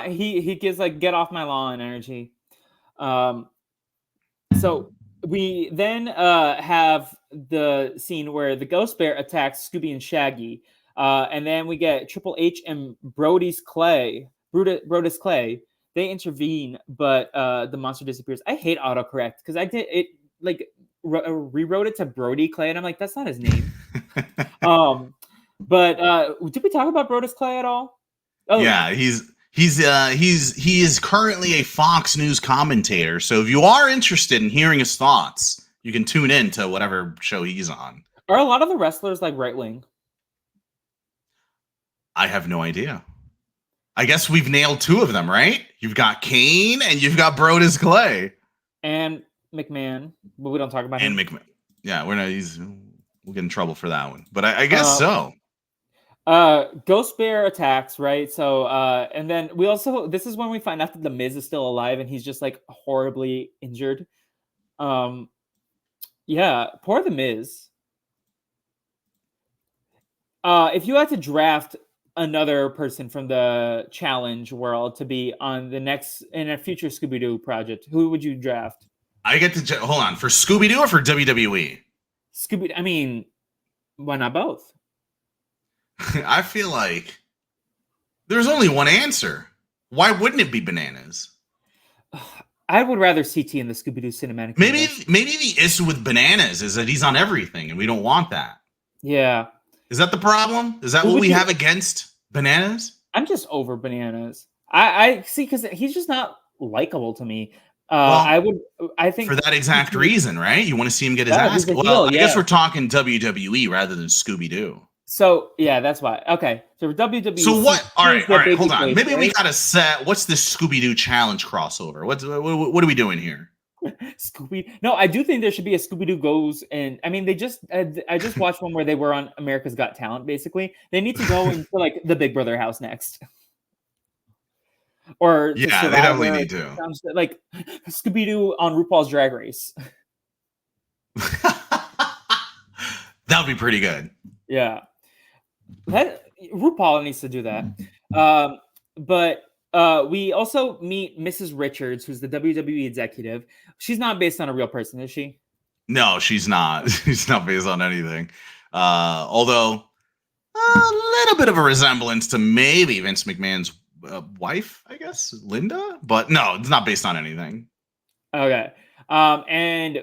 A: He gives like get off my lawn energy. Um, so we then have the scene where the ghost bear attacks Scooby and Shaggy, and then we get Triple H and Brodus Clay. They intervene, but the monster disappears. I hate autocorrect because I did it like rewrote it to Brody Clay, and I'm like, that's not his name. Um, but did we talk about Brodus Clay at all? Oh,
B: Yeah, he is currently a Fox News commentator. So if you are interested in hearing his thoughts, you can tune in to whatever show he's on.
A: are a lot of the wrestlers like right wing?
B: I have no idea. I guess we've nailed two of them, right? You've got Kane and you've got Brodus Clay.
A: And McMahon, but we don't talk about
B: And
A: him.
B: McMahon. Yeah, we'll get in trouble for that one. But I guess
A: Uh,
B: so.
A: Ghost Bear attacks, right? So, and then we also this is when we find out that the Miz is still alive and he's just like horribly injured. Um, yeah, poor the Miz. If you had to draft another person from the challenge world to be on the next in a future Scooby Doo project, who would you draft?
B: I get to hold on for Scooby Doo or for WWE.
A: Scooby. I mean, why not both?
B: I feel like there's only one answer. Why wouldn't it be Bananas?
A: I would rather CT in the Scooby Doo cinematic universe.
B: Maybe the issue with Bananas is that he's on everything, and we don't want that.
A: Yeah.
B: Is that the problem? Is that
A: Who
B: what
A: would
B: we
A: you?
B: have against Bananas?
A: I'm just over Bananas. I see because he's just not likable to me.
B: Well,
A: I think
B: for that exact reason, right? You want to see him get his
A: yeah,
B: ass.
A: he's a
B: Well,
A: heel.
B: I
A: Yeah.
B: guess we're talking WWE rather than Scooby Doo.
A: So yeah, that's why. Okay. So for WWE,
B: So what? All right, hold on. Maybe we
A: right?
B: gotta set. What's this Scooby Doo challenge crossover? What are we doing here?
A: Scooby. No, I do think there should be a Scooby Doo goes and I mean they just I just watched one where they were on America's Got Talent. Basically, they need to go into like the Big Brother house next, or the
B: Yeah, they definitely
A: Survivor.
B: need to.
A: Like Scooby Doo on RuPaul's Drag Race.
B: That would be pretty good.
A: Yeah. RuPaul needs to do that. But we also meet Mrs. Richards, who's the WWE executive. She's not based on a real person, is she?
B: No, she's not. She's not based on anything. Although a little bit of a resemblance to maybe Vince McMahon's wife, I guess, Linda. But no, it's not based on anything.
A: Okay. And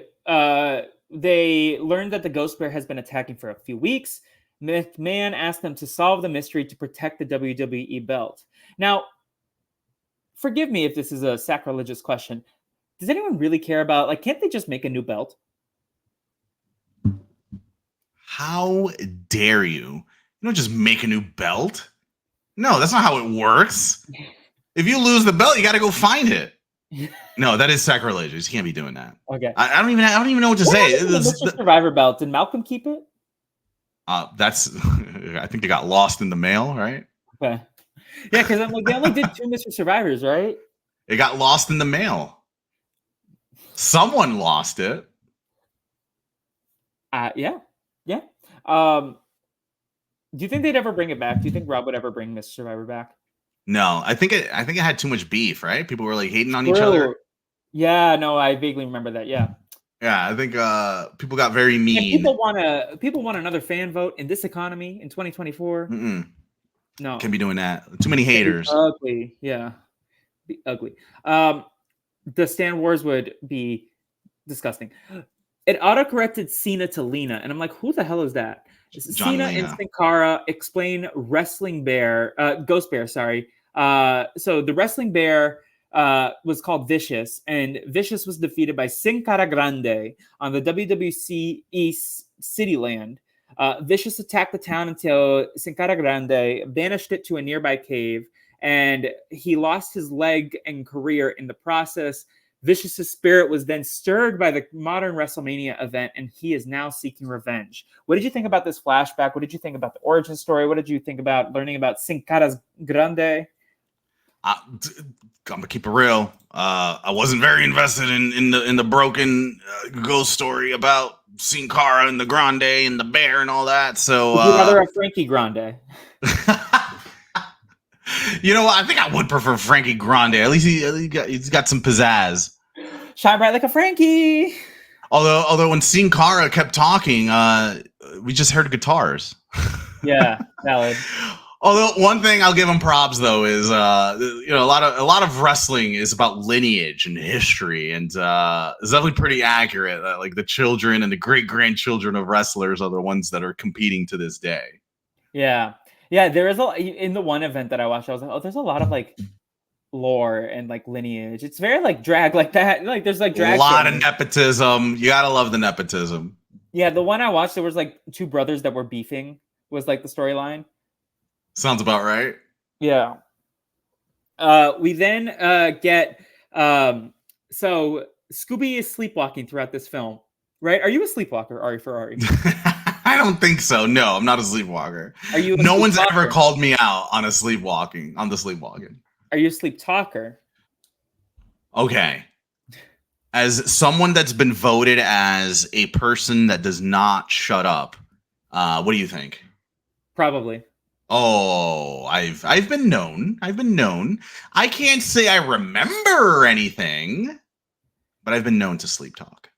A: they learned that the Ghost Bear has been attacking for a few weeks. McMahon asked them to solve the mystery to protect the WWE belt. Now, forgive me if this is a sacrilegious question. Does anyone really care about, like, can't they just make a new belt?
B: How dare you? You don't just make a new belt. No, that's not how it works. If you lose the belt, you got to go find it. No, that is sacrilegious. You can't be doing that.
A: Okay.
B: I don't even know what to say.
A: The Mr. Survivor belt. Did Malcolm keep it?
B: That's. I think they got lost in the mail, right?
A: Okay. Yeah, because I'm like, they only did 2 Mr. Survivors, right?
B: It got lost in the mail. Someone lost it.
A: Yeah. Do you think they'd ever bring it back? Do you think Rob would ever bring Mr. Survivor back?
B: No, I think it had too much beef, right? People were like hating on each other.
A: Yeah, no, I vaguely remember that. Yeah.
B: Yeah, I think people got very mean.
A: And people want another fan vote in this economy in 2024. No,
B: can't be doing that. Too many haters.
A: Ugly, yeah, be ugly. The Stan Wars would be disgusting. It autocorrected Cena to Lena, and I'm like, who the hell is that? Cena and Sin Cara explain Wrestling Bear, Ghost Bear. Sorry. So the Wrestling Bear was called Vicious, and Vicious was defeated by Sin Cara Grande on the WWE City land. Vicious attacked the town until Sin Cara Grande banished it to a nearby cave, and he lost his leg and career in the process. Vicious's spirit was then stirred by the modern WrestleMania event, and he is now seeking revenge. What did you think about this flashback? What did you think about the origin story? What did you think about learning about Sin Cara Grande?
B: I'm gonna keep it real. I wasn't very invested in the broken ghost story about Sin Cara and the Grande and the bear and all that. So
A: would you rather have Frankie Grande?
B: You know what? I think I would prefer Frankie Grande. At least he's got some pizzazz.
A: Shine bright like a Frankie.
B: Although when Sin Cara kept talking, we just heard guitars.
A: Yeah, valid.
B: Although one thing I'll give him props though is a lot of wrestling is about lineage and history, and it's definitely pretty accurate. Like the children and the great grandchildren of wrestlers are the ones that are competing to this day.
A: Yeah. There is in the one event that I watched. I was like, oh, there's a lot of like lore and like lineage. It's very like drag like that. Like there's like drag.
B: A lot of nepotism. You gotta love the nepotism.
A: Yeah, the one I watched, there was like 2 brothers that were beefing. Was like the storyline.
B: Sounds about right.
A: Yeah. We then get so Scooby is sleepwalking throughout this film, right? Are you a sleepwalker, Ari Ferarri?
B: I don't think so. No, I'm not a sleepwalker.
A: Are you?
B: No one's ever called me out on the sleepwalking.
A: Are you a sleep talker?
B: Okay. As someone that's been voted as a person that does not shut up, what do you think?
A: Probably.
B: Oh, I've been known. I can't say I remember anything, but I've been known to sleep talk.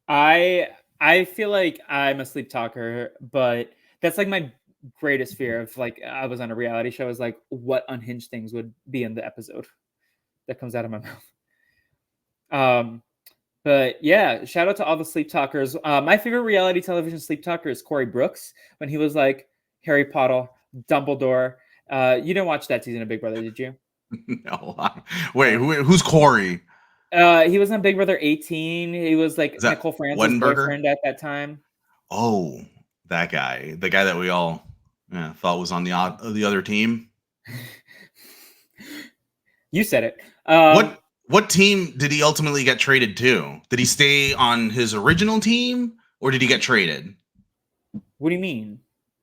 A: I feel like I'm a sleep talker, but that's like my greatest fear of like I was on a reality show is like what unhinged things would be in the episode that comes out of my mouth. But yeah, shout out to all the sleep talkers. My favorite reality television sleep talker is Corey Brooks when he was like Harry Potter, Dumbledore. You didn't watch that season of Big Brother, did you?
B: No. Wait, who's Corey?
A: He was on Big Brother 18. He was like Nicole Francis' boyfriend at that time.
B: Oh, that guy. The guy that we all thought was on the other team.
A: You said it.
B: What team did he ultimately get traded to? Did he stay on his original team or did he get traded?
A: What do you mean?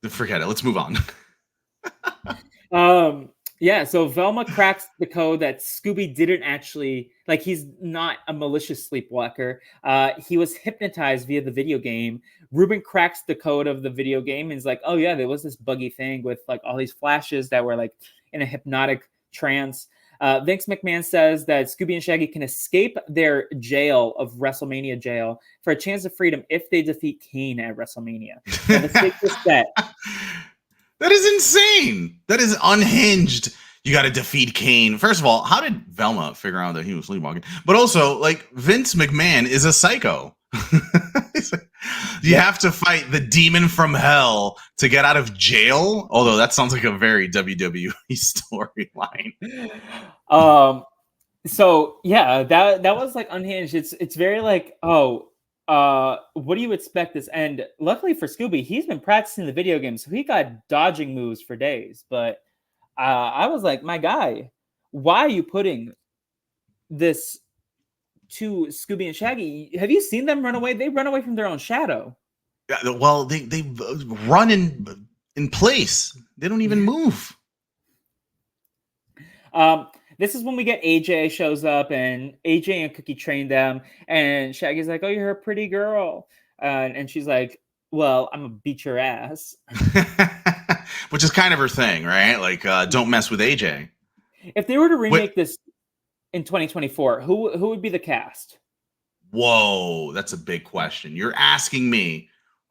B: Forget it. Let's move on.
A: Yeah, so Velma cracks the code that Scooby didn't actually, like, he's not a malicious sleepwalker. He was hypnotized via the video game. Ruben cracks the code of the video game and is like, oh yeah, there was this buggy thing with like all these flashes that were like in a hypnotic trance. Vince McMahon says that Scooby and Shaggy can escape their jail of WrestleMania jail for a chance of freedom if they defeat Kane at WrestleMania. Now, the stakes are set.
B: That is insane. That is unhinged. You got to defeat Kane. First of all, how did Velma figure out that he was sleepwalking? But also, like, Vince McMahon is a psycho. You have to fight the demon from hell to get out of jail. Although that sounds like a very WWE storyline.
A: So yeah, that was like unhinged. It's very like, oh, what do you expect this? And luckily for Scooby, he's been practicing the video game, so he got dodging moves for days. But I was like, my guy, why are you putting this to Scooby and Shaggy? Have you seen them run away? They run away from their own shadow.
B: Well, they run in place. They don't even move.
A: This is when we get AJ shows up, and AJ and Cookie train them, and Shaggy's like, "Oh, you're a pretty girl," and she's like, "Well, I'm gonna beat your ass."
B: Which is kind of her thing, right? Like, don't mess with AJ.
A: If they were to remake this in 2024, who would be the cast?
B: Whoa, that's a big question. You're asking me,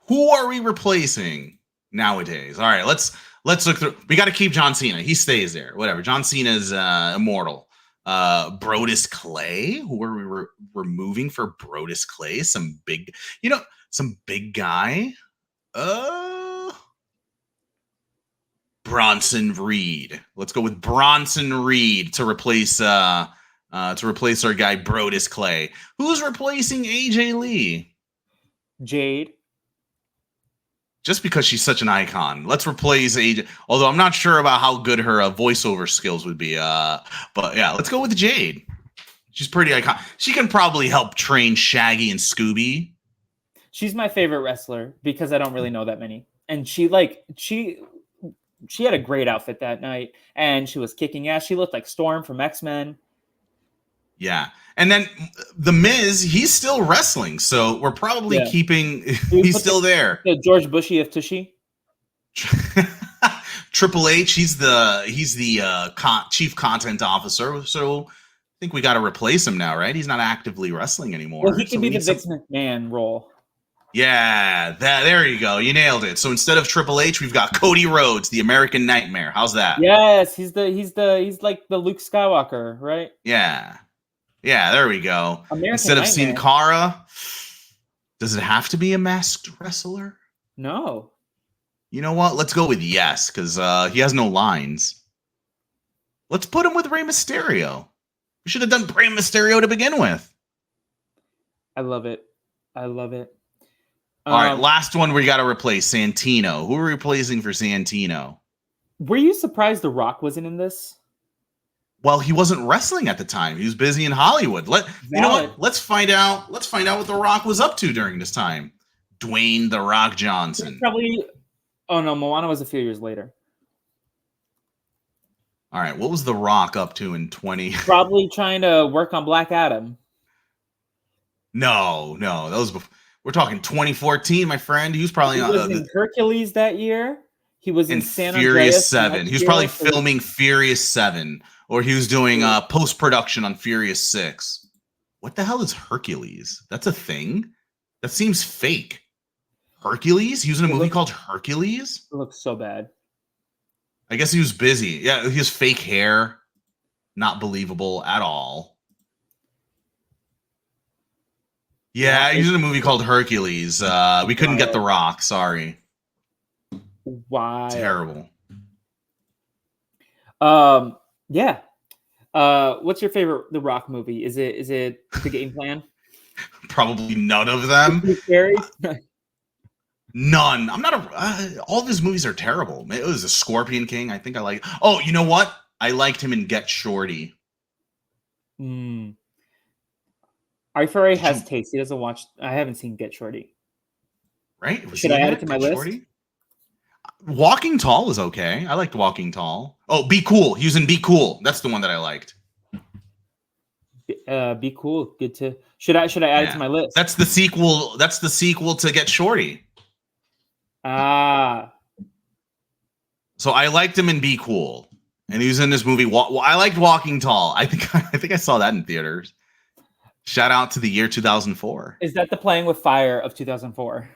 B: who are we replacing nowadays? All right, let's look through. We got to keep John Cena. He stays there. Whatever. John Cena's immortal. Brodus Clay. Who are we removing for Brodus Clay? Some big guy. Bronson Reed. Let's go with Bronson Reed to replace our guy Brodus Clay. Who's replacing AJ Lee?
A: Jade.
B: Just because she's such an icon. Let's replace AJ. Although I'm not sure about how good her voiceover skills would be. But yeah, let's go with Jade. She's pretty iconic. She can probably help train Shaggy and Scooby.
A: She's my favorite wrestler because I don't really know that many. And she had a great outfit that night, and she was kicking ass. She looked like Storm from X-Men.
B: Yeah. And then The Miz, he's still wrestling, so we're probably keeping... He's still there.
A: The George Bushy of Tushy.
B: Triple H, he's the chief content officer, so I think we got to replace him now, right? He's not actively wrestling anymore.
A: Well, he can be the Vince McMahon role.
B: Yeah, there you go. You nailed it. So instead of Triple H, we've got Cody Rhodes, the American Nightmare. How's that?
A: Yes, he's like the Luke Skywalker, right?
B: Yeah. Yeah, there we go.
A: American
B: Instead of
A: Nightmare.
B: Sin Cara, does it have to be a masked wrestler?
A: No.
B: You know what? Let's go with yes, because he has no lines. Let's put him with Rey Mysterio. We should have done Rey Mysterio to begin with.
A: I love it.
B: All right, last one we got to replace, Santino. Who are we replacing for Santino?
A: Were you surprised The Rock wasn't in this?
B: Well, he wasn't wrestling at the time. He was busy in Hollywood. You know what? Let's find out what The Rock was up to during this time. Dwayne The Rock Johnson.
A: Probably. Oh no, Moana was a few years later.
B: All right, what was The Rock up to in 20?
A: Probably trying to work on Black Adam.
B: No, that was before. We're talking 2014, my friend. He was probably
A: in Hercules that year. He was in San
B: Furious 7. He was probably filming Furious 7, or he was doing post-production on Furious 6. What the hell is Hercules? That's a thing? That seems fake. Hercules? He was in a movie called Hercules?
A: It looks so bad.
B: I guess he was busy. Yeah, he has fake hair. Not believable at all. Yeah, he's in a movie called Hercules. We couldn't get The Rock. Sorry.
A: Why?
B: Terrible.
A: Yeah. What's your favorite The Rock movie? Is it The Game Plan?
B: Probably none of them.
A: Scary?
B: None. I'm not all of his movies are terrible. It was a Scorpion King. I think I like. Oh, you know what? I liked him in Get Shorty.
A: Ari Ferarri has taste. He doesn't watch. I haven't seen Get Shorty.
B: Right?
A: Should I add it to my list?
B: Walking Tall is okay. I liked Walking Tall. Oh, Be Cool. He was in Be Cool. That's the one that I liked.
A: Be Cool. Good to. Should I add it to my list?
B: That's the sequel. That's the sequel to Get Shorty.
A: Ah.
B: So I liked him in Be Cool, and he was in this movie. I liked Walking Tall. I think I saw that in theaters. Shout out to the year 2004.
A: Is that the Playing with Fire of 2004?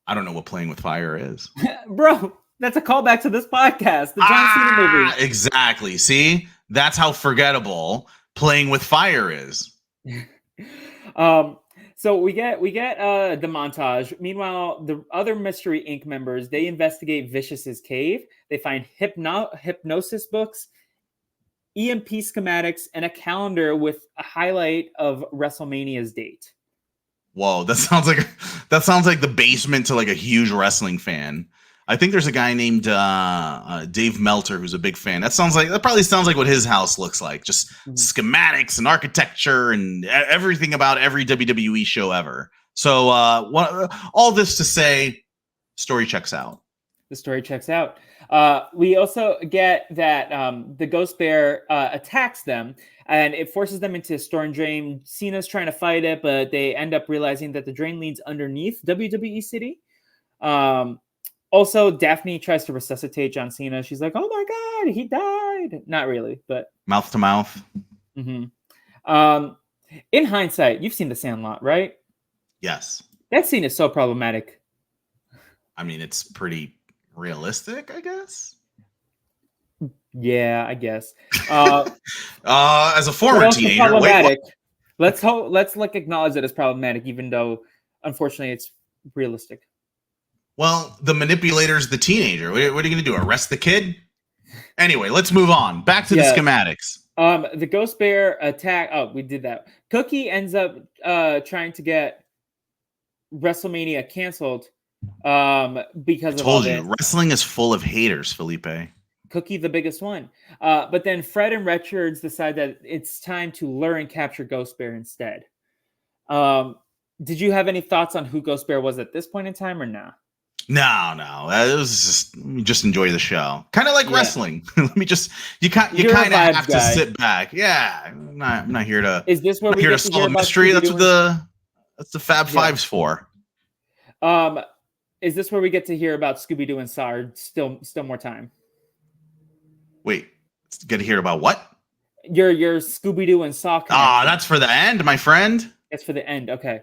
B: I don't know what Playing with Fire is.
A: Bro, that's a callback to this podcast. The John Cena movie.
B: Exactly. See? That's how forgettable Playing with Fire is.
A: So we get the montage. Meanwhile, the other Mystery Inc. members, they investigate Vicious's cave. They find hypnosis books, EMP schematics, and a calendar with a highlight of WrestleMania's date.
B: Whoa, that sounds like the basement to like a huge wrestling fan. I think there's a guy named Dave Melter who's a big fan. That probably sounds like what his house looks like. Just schematics and architecture and everything about every WWE show ever. So all this to say, story checks out.
A: The story checks out. We also get that the Ghost Bear attacks them, and it forces them into a storm drain. Cena's trying to fight it, but they end up realizing that the drain leads underneath WWE City. Also, Daphne tries to resuscitate John Cena. She's like, "Oh my God, he died!" Not really, but
B: mouth to mouth.
A: Mm-hmm. In hindsight, you've seen The Sandlot, right?
B: Yes.
A: That scene is so problematic.
B: I mean, it's pretty realistic, I guess.
A: Yeah, I guess.
B: As a former teenager,
A: let's like acknowledge that it's problematic, even though unfortunately it's realistic.
B: Well, the manipulator's the teenager. What are you going to do? Arrest the kid? Anyway, let's move on. Back to the schematics.
A: The Ghost Bear attack. Oh, we did that. Cookie ends up trying to get WrestleMania canceled because of all this.
B: Wrestling is full of haters, Felipe.
A: Cookie, the biggest one. But then Fred and Richards decide that it's time to lure and capture Ghost Bear instead. Did you have any thoughts on who Ghost Bear was at this point in time or not?
B: No. It was just enjoy the show. Kind of like wrestling. You kind of have to sit back. Yeah, I'm not here to.
A: Is this where we get to
B: solve a mystery? That's the Fab Five's for.
A: Is this where we get to hear about Scooby-Doo and Saw? Still more time. Wait,
B: get to hear about what?
A: Your Scooby-Doo and Saw connection.
B: That's for the end, my friend.
A: It's for the end. Okay.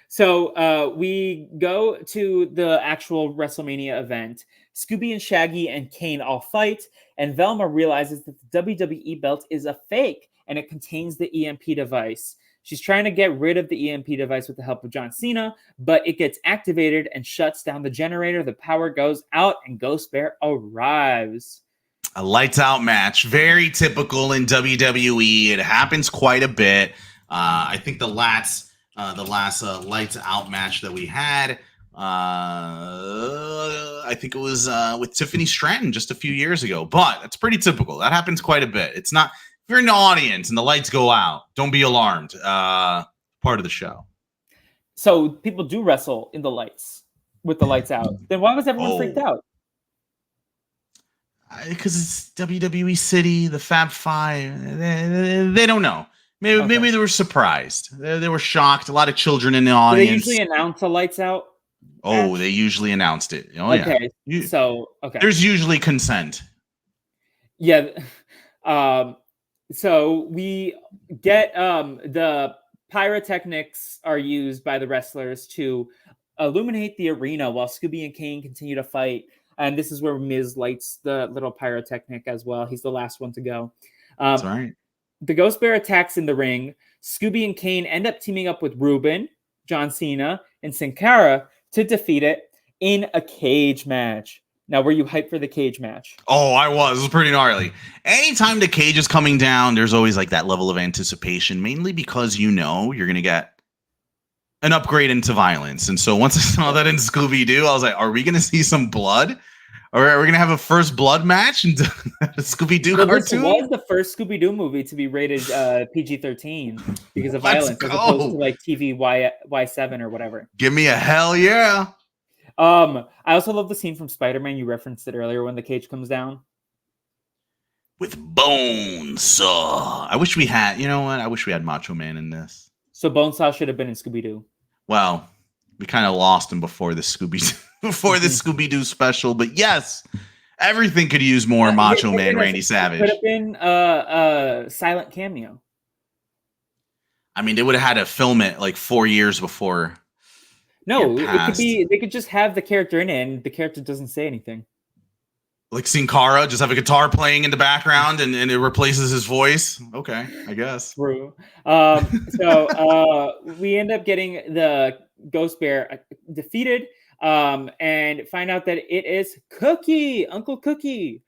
A: So we go to the actual WrestleMania event. Scooby and Shaggy and Kane all fight, and Velma realizes that the WWE belt is a fake, and it contains the EMP device. She's trying to get rid of the EMP device with the help of John Cena, but it gets activated and shuts down the generator. The power goes out, and Ghost Bear arrives.
B: A lights out match, very typical in WWE. It happens quite a bit. I think the last lights out match that we had, I think it was with Tiffany Stratton just a few years ago. But it's pretty typical. That happens quite a bit. It's not, if you're in the audience and the lights go out, don't be alarmed. Part of the show.
A: So people do wrestle in the lights with the lights out. Then why was everyone freaked out?
B: Because it's WWE City, the Fab Five. They don't know. Maybe they were surprised. They were shocked. A lot of children in the audience.
A: Do they usually announce the lights out?
B: Oh, they usually announced it. Oh,
A: okay.
B: Yeah. Okay. There's usually consent.
A: Yeah. So we get the pyrotechnics are used by the wrestlers to illuminate the arena while Scooby and Kane continue to fight. And this is where Miz lights the little pyrotechnic as well. He's the last one to go.
B: That's right.
A: The Ghost Bear attacks in the ring. Scooby and Kane end up teaming up with Ruben, John Cena, and Sin Cara to defeat it in a cage match. Now, were you hyped for the cage match?
B: Oh, I was. It was pretty gnarly. Anytime the cage is coming down, there's always like that level of anticipation, mainly because you're going to get an upgrade into violence. And so once I saw that in Scooby-Doo, I was like, are we going to see some blood? Or are we going to have a first blood match in the Scooby-Doo cartoon?
A: This was the first Scooby-Doo movie to be rated PG-13 because of violence, as opposed to like TV Y7 or whatever.
B: Give me a hell yeah.
A: I also love the scene from Spider-Man. You referenced it earlier when the cage comes down.
B: With Bonesaw. I wish we had, you know what? I wish we had Macho Man in this.
A: So Bonesaw should have been in Scooby-Doo.
B: Well, we kind of lost him before the Scooby-Doo special, but yes, everything could use more Macho Man Randy Savage.
A: Could have been a silent cameo.
B: I mean, they would have had to film it like 4 years before.
A: No, it could be. They could just have the character in it, and the character doesn't say anything.
B: Like Sin Cara, just have a guitar playing in the background, and it replaces his voice. Okay, I guess.
A: True. So we end up getting the Ghost Bear defeated, and find out that it is Cookie, Uncle Cookie.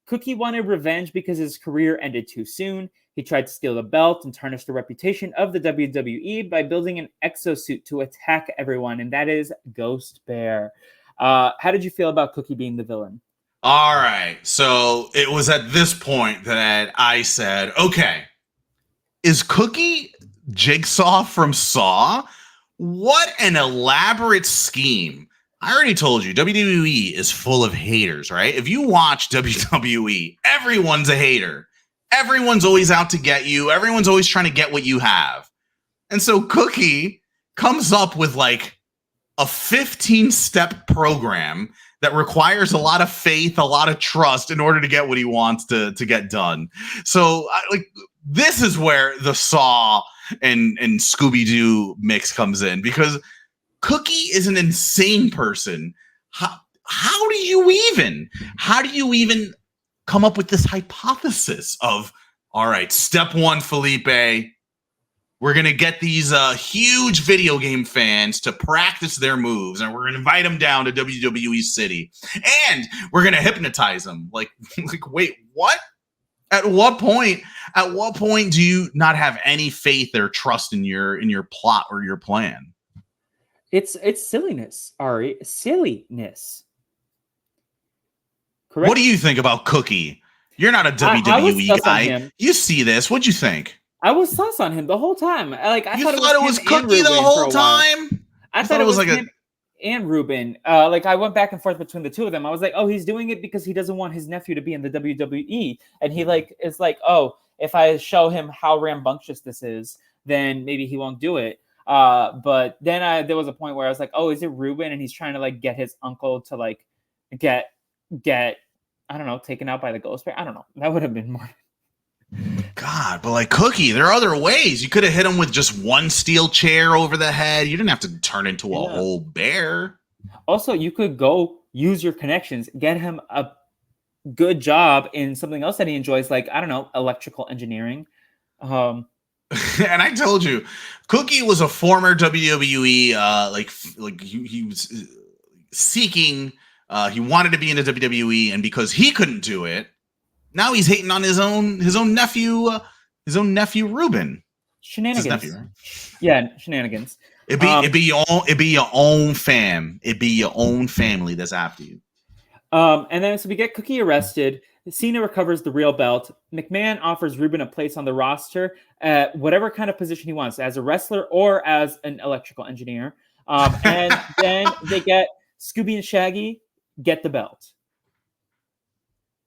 A: Cookie wanted revenge because his career ended too soon. He tried to steal the belt and tarnish the reputation of the WWE by building an exosuit to attack everyone, and that is Ghost Bear. How did you feel about Cookie being the villain?
B: All right. So it was at this point that I said, okay, is Cookie Jigsaw from Saw? What an elaborate scheme. I already told you, WWE is full of haters, right? If you watch WWE, everyone's a hater. Everyone's always out to get you. Everyone's always trying to get what you have. And so Cookie comes up with like a 15-step program that requires a lot of faith, a lot of trust in order to get what he wants to get done. So this is where the Saw and Scooby-Doo mix comes in, because Cookie is an insane person. How do you even come up with this hypothesis of, all right, step one, Felipe, we're going to get these huge video game fans to practice their moves, and we're going to invite them down to WWE City, and we're going to hypnotize them. Like, wait, what? At what point do you not have any faith or trust in your plot or your plan?
A: It's silliness, Ari. Silliness. Correct.
B: What do you think about Cookie? You're not a WWE guy. You see this. What'd you think?
A: I was sus on him the whole time. I
B: thought it was Cookie the whole time?
A: I thought it was like him and Ruben. I went back and forth between the two of them. I was like, oh, he's doing it because he doesn't want his nephew to be in the WWE. And he is like, oh, if I show him how rambunctious this is, then maybe he won't do it. But then there was a point where I was like, oh, is it Ruben? And he's trying to get his uncle to get I don't know, taken out by the Ghost Bear. I don't know. That would have been more.
B: God, but Cookie, there are other ways. You could have hit him with just one steel chair over the head. You didn't have to turn into a whole bear. Also,
A: you could go use your connections, get him a good job in something else that he enjoys, I don't know, electrical engineering.
B: And I told you, Cookie was a former WWE, he was seeking. He wanted to be in the WWE, and because he couldn't do it, now he's hating on his own nephew Ruben.
A: Shenanigans.
B: Nephew, right?
A: Yeah, shenanigans.
B: It'd be your own fam. It'd be your own family that's after you.
A: And then so we get Cookie arrested. Cena recovers the real belt. McMahon offers Ruben a place on the roster at whatever kind of position he wants, as a wrestler or as an electrical engineer. And then they get Scooby and Shaggy get the belt.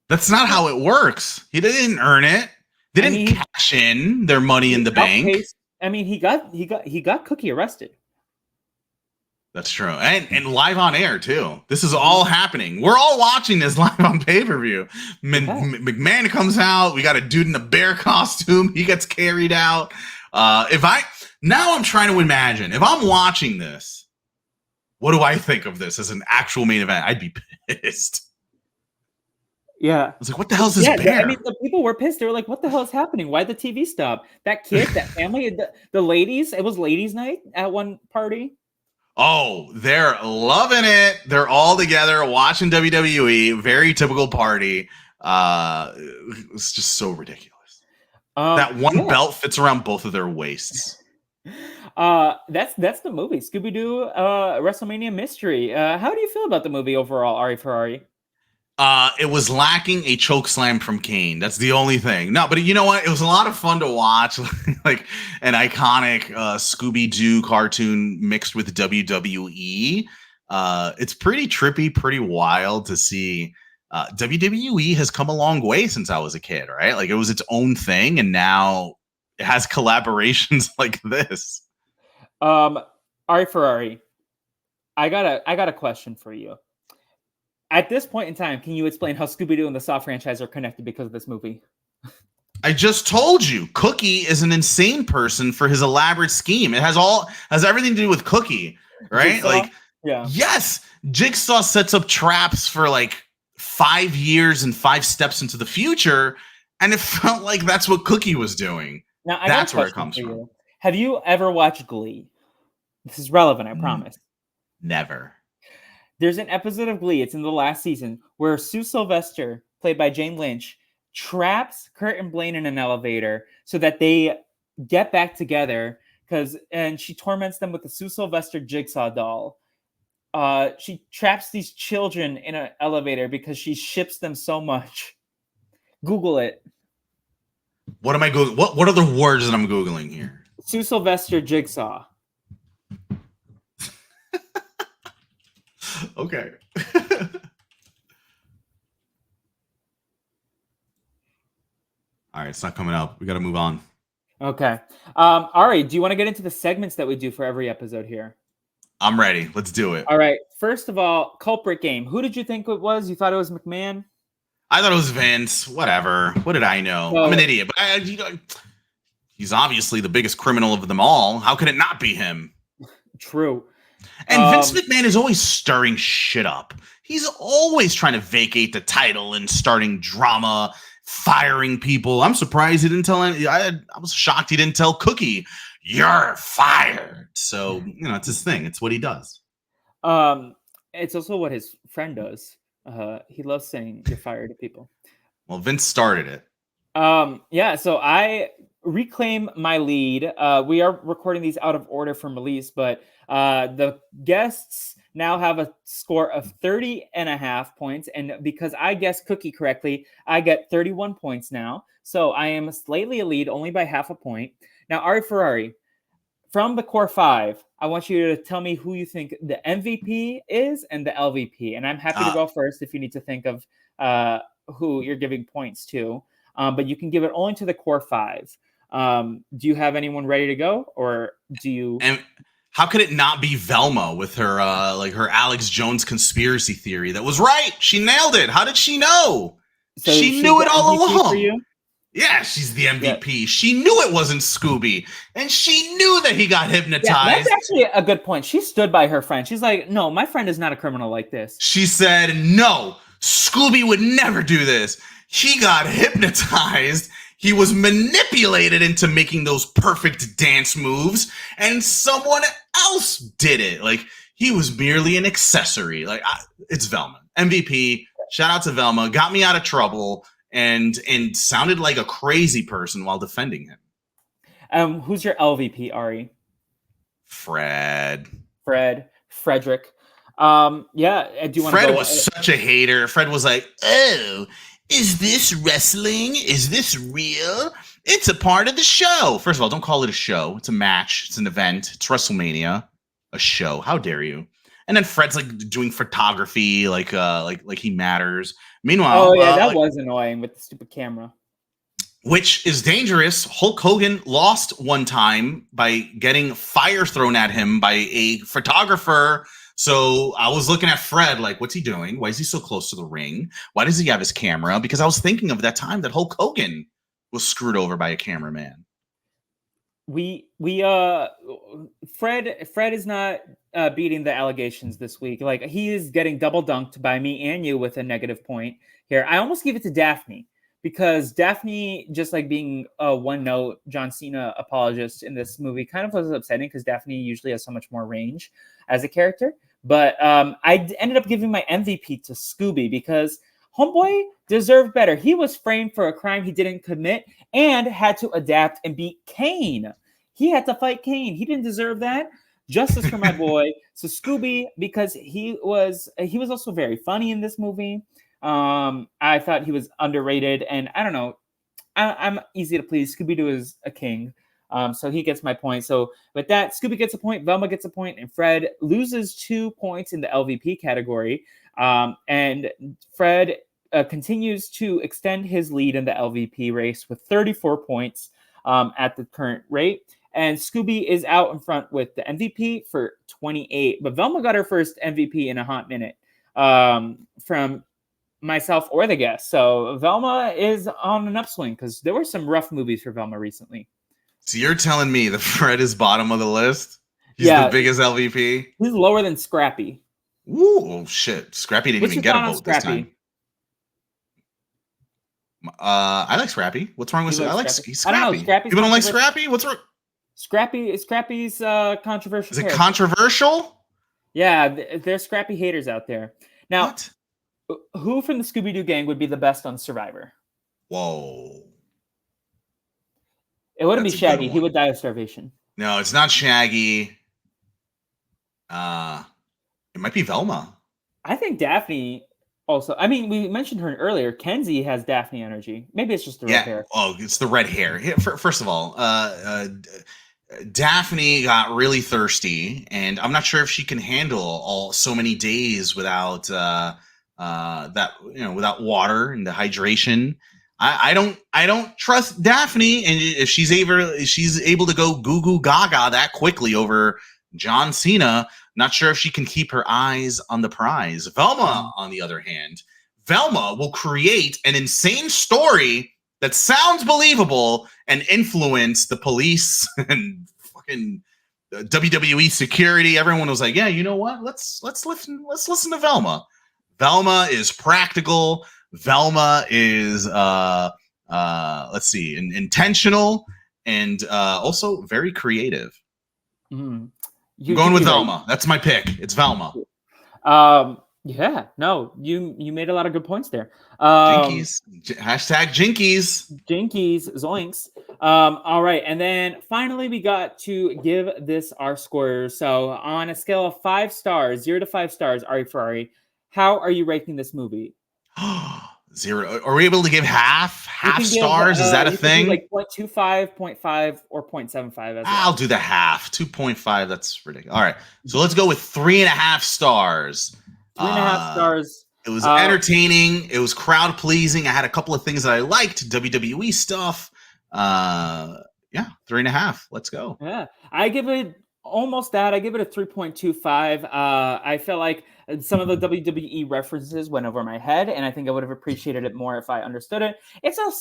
B: That's not how it works. He didn't earn it. They didn't cash in their money in the bank.
A: He got Cookie arrested.
B: That's true. And live on air too. This is all happening. We're all watching this live on pay-per-view. McMahon comes out. We got a dude in a bear costume. He gets carried out. Now I'm trying to imagine, if I'm watching this, what do I think of this as an actual main event? I'd be pissed.
A: Yeah.
B: I was like, what the hell is this bear?
A: The people were pissed. They were like, what the hell is happening? Why'd the TV stop? That kid, that family, the ladies, it was ladies' night at one party.
B: Oh, they're loving it. They're all together watching WWE. Very typical party. It's just so ridiculous. That one belt fits around both of their waists.
A: That's the movie. Scooby-Doo WrestleMania Mystery. How do you feel about the movie overall, Ari Ferarri?
B: It was lacking a choke slam from Kane. That's the only thing. No, but you know what? It was a lot of fun to watch, like an iconic Scooby-Doo cartoon mixed with WWE. It's pretty trippy, pretty wild to see. WWE has come a long way since I was a kid, right? Like, it was its own thing, and now it has collaborations like this.
A: Ari Ferarri, I got a question for you. At this point in time, can you explain how Scooby-Doo and the Saw franchise are connected because of this movie?
B: I just told you, Cookie is an insane person for his elaborate scheme. It has everything to do with Cookie, right?
A: Jigsaw? Yeah.
B: Yes, Jigsaw sets up traps for 5 years and 5 steps into the future, and it felt like that's what Cookie was doing.
A: Now,
B: that's where it comes from.
A: Have you ever watched Glee? This is relevant, I promise.
B: Never.
A: There's an episode of Glee, it's in the last season, where Sue Sylvester played by Jane Lynch, traps Kurt and Blaine in an elevator so that they get back together and she torments them with the Sue Sylvester jigsaw doll. She traps these children in an elevator because she ships them so much. Google it.
B: What am I Googling? What are the words that I'm Googling here?
A: Sue Sylvester jigsaw.
B: Okay. All right, it's not coming up. We got to move on.
A: Okay. Ari, do you want to get into the segments that we do for every episode here?
B: I'm ready. Let's do it.
A: All right. First of all, culprit game. Who did you think it was? You thought it was McMahon?
B: I thought it was Vince. Whatever. What did I know? I'm an idiot. But he's obviously the biggest criminal of them all. How could it not be him?
A: True.
B: And Vince McMahon is always stirring shit up. He's always trying to vacate the title and starting drama, firing people. I'm surprised he didn't tell any. I was shocked he didn't tell Cookie, "You're fired." So, it's his thing. It's what he does.
A: It's also what his friend does. He loves saying "you're fired" to people.
B: Well, Vince started it.
A: Yeah, so I reclaim my lead. We are recording these out of order from release, but the guests now have a score of 30.5 points. And because I guessed Cookie correctly, I get 31 points now. So I am slightly a lead, only by half a point. Now, Ari Ferarri, from the core five, I want you to tell me who you think the MVP is and the LVP. And I'm happy to go first if you need to think of who you're giving points to. But you can give it only to the core five. Do you have anyone ready to go, or do you? And
B: how could it not be Velma with her her Alex Jones conspiracy theory that was right? She nailed it. How did she know? So she knew it all along. Yeah, she's the MVP. Yeah. She knew it wasn't Scooby, and she knew that he got hypnotized. Yeah,
A: that's actually a good point. She stood by her friend. She's like, "No, my friend is not a criminal like this."
B: She said, "No, Scooby would never do this. He got hypnotized. He was manipulated into making those perfect dance moves, and someone else did it. Like, he was merely an accessory." It's Velma. MVP. Shout out to Velma. Got me out of trouble and sounded like a crazy person while defending him.
A: Who's your LVP, Ari?
B: Frederick.
A: Yeah, do you want to
B: Fred was such a hater. Fred was like, "Oh, is this wrestling? Is this real? It's a part of the show." First of all, don't call it a show. It's a match. It's an event. It's WrestleMania. A show. How dare you? And then Fred's like doing photography, like he matters. Meanwhile,
A: that was annoying with the stupid camera.
B: Which is dangerous. Hulk Hogan lost one time by getting fire thrown at him by a photographer. So I was looking at Fred like, what's he doing? Why is he so close to the ring? Why does he have his camera? Because I was thinking of that time that Hulk Hogan was screwed over by a cameraman.
A: Fred is not beating the allegations this week. Like, he is getting double dunked by me and you with a negative point here. I almost give it to Daphne, because Daphne, just like being a one-note John Cena apologist in this movie, kind of was upsetting because Daphne usually has so much more range as a character. But I ended up giving my MVP to Scooby because Homeboy deserved better. He was framed for a crime he didn't commit and had to adapt and beat Kane. He had to fight Kane. He didn't deserve that. Justice for my boy. So Scooby, because he was also very funny in this movie. I thought he was underrated, and I don't know. I'm easy to please. Scooby-Doo is a king. So he gets my point. So with that, Scooby gets a point, Velma gets a point, and Fred loses 2 points in the LVP category. And Fred continues to extend his lead in the LVP race with 34 points at the current rate. And Scooby is out in front with the MVP for 28. But Velma got her first MVP in a hot minute from myself or the guest. So Velma is on an upswing because there were some rough movies for Velma recently.
B: So you're telling me that Fred is bottom of the list? He's the biggest LVP?
A: He's lower than Scrappy.
B: Ooh, shit. Scrappy didn't even get a vote this time. I like Scrappy. What's wrong with I like Scrappy? I don't know. Scrappy's you don't like Scrappy? What's wrong?
A: Scrappy's controversial.
B: Is it controversial?
A: Yeah, there's Scrappy haters out there. Now, Who from the Scooby-Doo gang would be the best on Survivor?
B: Whoa.
A: It wouldn't be
B: That's a good
A: Shaggy. He would
B: one.
A: die of starvation.
B: No, it's not Shaggy. It might be Velma.
A: I think Daphne also. I mean, we mentioned her earlier. Kenzie has Daphne energy. Maybe it's just the red hair.
B: Oh, it's the red hair. First of all, Daphne got really thirsty, and I'm not sure if she can handle all so many days without that, without water and the hydration. I don't trust Daphne, and if she's able to go goo goo gaga that quickly over John Cena, not sure if she can keep her eyes on the prize. Velma, on the other hand, Velma will create an insane story that sounds believable and influence the police and fucking WWE security. Everyone was like, "Yeah, you know what? Let's listen to Velma." Velma is practical. Velma is intentional and also very creative.
A: Mm-hmm.
B: I'm going with Velma. Right. That's my pick. It's Velma.
A: Yeah, no, you made a lot of good points there.
B: Jinkies. Hashtag Jinkies.
A: Jinkies, zoinks. All right, and then finally we got to give this our scores. So on a scale of 5 stars, 0 to 5 stars, Ari Ferarri, how are you ranking this movie?
B: 0. Are we able to give half stars? Is that a thing?
A: Like 0.25, 0.5, or 0.75.
B: I'll do the half. 2.5. That's ridiculous. All right, so let's go with 3.5 stars.
A: 3.5 stars.
B: It was entertaining. It was crowd pleasing. I had a couple of things that I liked. WWE stuff. 3.5. Let's go.
A: Yeah, I give it almost that. I give it a 3.25. I feel like some of the WWE references went over my head, and I think I would have appreciated it more if I understood it. It's a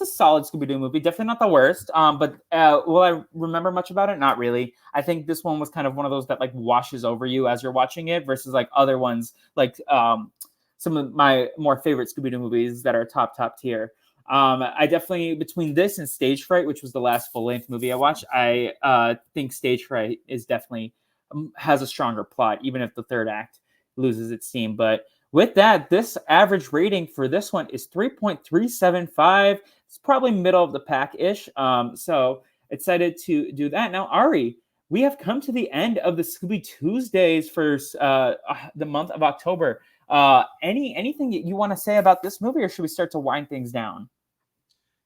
A: solid Scooby-Doo movie. Definitely not the worst. But will I remember much about it? Not really. I think this one was kind of one of those that like washes over you as you're watching it, versus like other ones like some of my more favorite Scooby-Doo movies that are top tier. I definitely, between this and Stage Fright, which was the last full-length movie I watched, I think Stage Fright is definitely has a stronger plot, even if the third act loses its steam. But with that, this average rating for this one is 3.375. It's probably middle of the pack-ish. So excited to do that. Now, Ari, we have come to the end of the Scooby Tuesdays for the month of October. Anything that you want to say about this movie, or should we start to wind things down?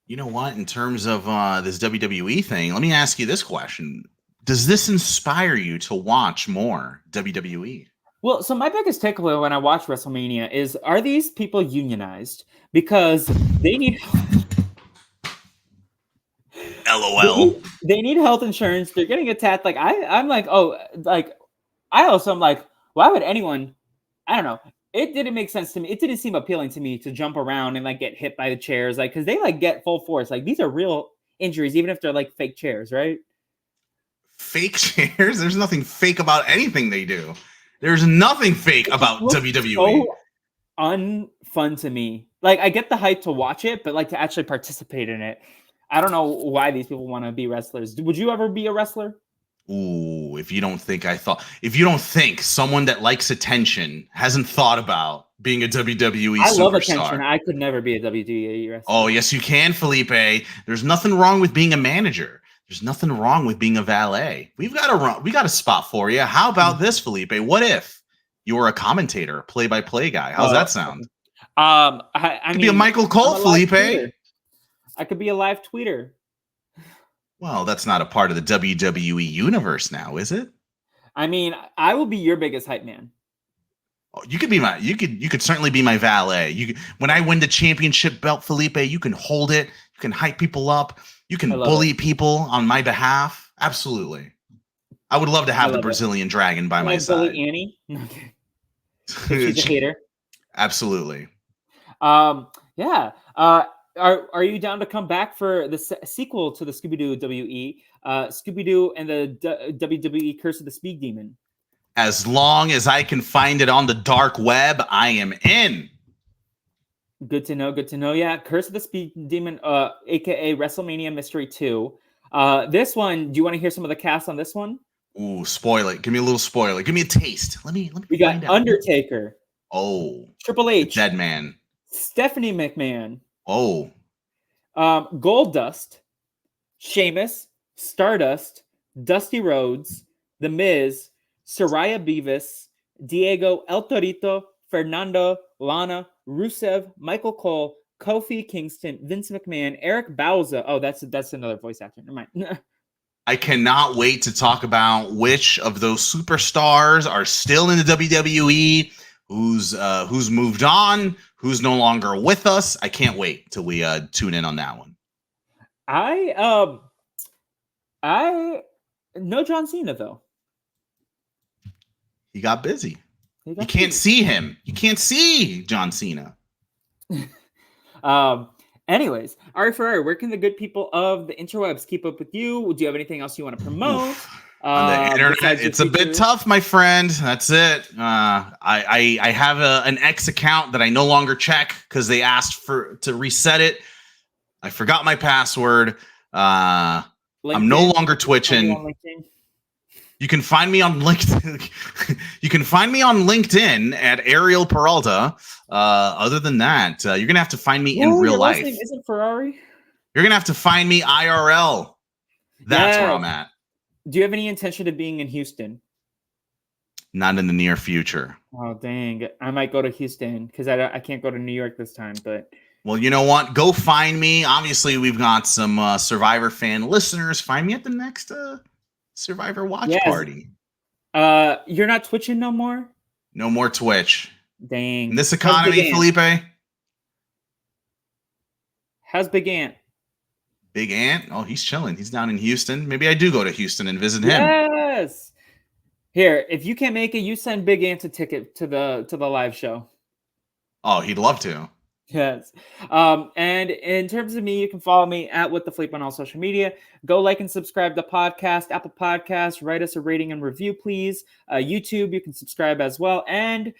B: You know what? In terms of this WWE thing, let me ask you this question. Does this inspire you to watch more WWE?
A: Well, so my biggest takeaway when I watch WrestleMania is, are these people unionized? Because they need...
B: LOL.
A: They need health insurance. They're getting attacked. Like, I'm like, oh, like, I also am like, why would anyone... I don't know. It didn't make sense to me. It didn't seem appealing to me to jump around and like get hit by the chairs, like, because they like get full force. Like, these are real injuries, even if they're like fake chairs, right?
B: Fake chairs? There's nothing fake about anything they do. There's nothing fake about WWE.
A: So unfun to me. Like, I get the hype to watch it, but like to actually participate in it, I don't know why these people want to be wrestlers. Would you ever be a wrestler?
B: Ooh, if you don't think someone that likes attention hasn't thought about being a WWE superstar. I love attention.
A: I could never be a WWE wrestler.
B: Oh, yes, you can, Felipe. There's nothing wrong with being a manager. There's nothing wrong with being a valet. We got a spot for you. How about this, Felipe? What if you were a commentator, play-by-play guy? How's that sound?
A: I
B: could be a Michael Cole, Felipe.
A: I could be a live tweeter.
B: Well, that's not a part of the WWE Universe now, is it?
A: I mean, I will be your biggest hype man.
B: Oh, you could certainly be my valet. When I win the championship belt, Felipe, you can hold it. You can hype people up. You can bully people on my behalf. Absolutely. I would love to have the Brazilian Dragon by my side.
A: Bully Annie? Okay. She's a hater.
B: Absolutely.
A: Yeah. Are you down to come back for the sequel to the Scooby-Doo WE, Scooby-Doo and the WWE Curse of the Speed Demon?
B: As long as I can find it on the dark web, I am in.
A: Good to know. Yeah, Curse of the Speed Demon, aka WrestleMania Mystery 2. This one, do you want to hear some of the cast on this one?
B: Ooh, spoil it. Give me a little spoiler. Give me a taste. Let me
A: We got Undertaker,
B: Oh,
A: Triple
B: the
A: H,
B: dead man.
A: Stephanie McMahon,
B: Oh,
A: Goldust, Sheamus, Stardust, Dusty Rhodes, The Miz, Soraya Beavis, Diego El Torito, Fernando, Lana, Rusev, Michael Cole, Kofi Kingston, Vince McMahon, Eric Bauza. Oh, that's another voice actor. Never mind.
B: I cannot wait to talk about which of those superstars are still in the WWE, who's moved on, who's no longer with us. I can't wait till we tune in on that one.
A: I know John Cena though.
B: He got busy.
A: He
B: You
A: got
B: can't
A: busy.
B: see him. You can't see John Cena.
A: Anyways, Ari Ferrari, where can the good people of the interwebs keep up with you? Do you have anything else you want to promote?
B: On the internet,
A: besides your
B: it's a bit
A: features?
B: tough, my friend. That's it. I have an X account that I no longer check because they asked to reset it. I forgot my password. I'm no
A: LinkedIn?
B: longer
A: Are you
B: twitching.
A: on LinkedIn?
B: You can find me on LinkedIn. You can find me on LinkedIn at Ariel Peralta. Other than that, you're gonna have to find me in real
A: Your last
B: life.
A: name isn't Ferrari?
B: You're gonna have to find me IRL. That's where
A: Yes.
B: I'm at.
A: Do you have any intention of being in Houston?
B: Not in the near future.
A: Oh dang! I might go to Houston because I can't go to New York this time. But
B: Well, you know what? Go find me. Obviously, we've got some Survivor fan listeners. Find me at the next Survivor watch
A: yes,
B: party.
A: you're not twitching no more.
B: No more Twitch.
A: Dang.
B: In this
A: How's
B: economy,
A: Big Ant?
B: Felipe.
A: How's Big Ant?
B: Big Ant. Oh, he's chilling. He's down in Houston. Maybe I do go to Houston and visit him.
A: Yes. Here, if you can't make it, you send Big Ant a ticket to the live show.
B: Oh, he'd love to.
A: Yes. And in terms of me, you can follow me at With the Fleep on all social media. Go like and subscribe to the podcast, Apple Podcasts. Write us a rating and review, please. YouTube, you can subscribe as well. And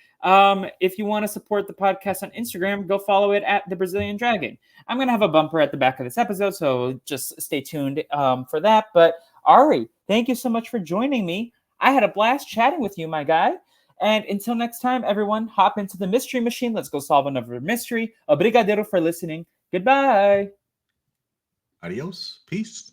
A: if you want to support the podcast on Instagram, go follow it at The Brazilian Dragon. I'm going to have a bumper at the back of this episode, so just stay tuned for that. But Ari, thank you so much for joining me. I had a blast chatting with you, my guy. And until next time, everyone, hop into the mystery machine. Let's go solve another mystery. Obrigadero for listening. Goodbye.
B: Adios. Peace.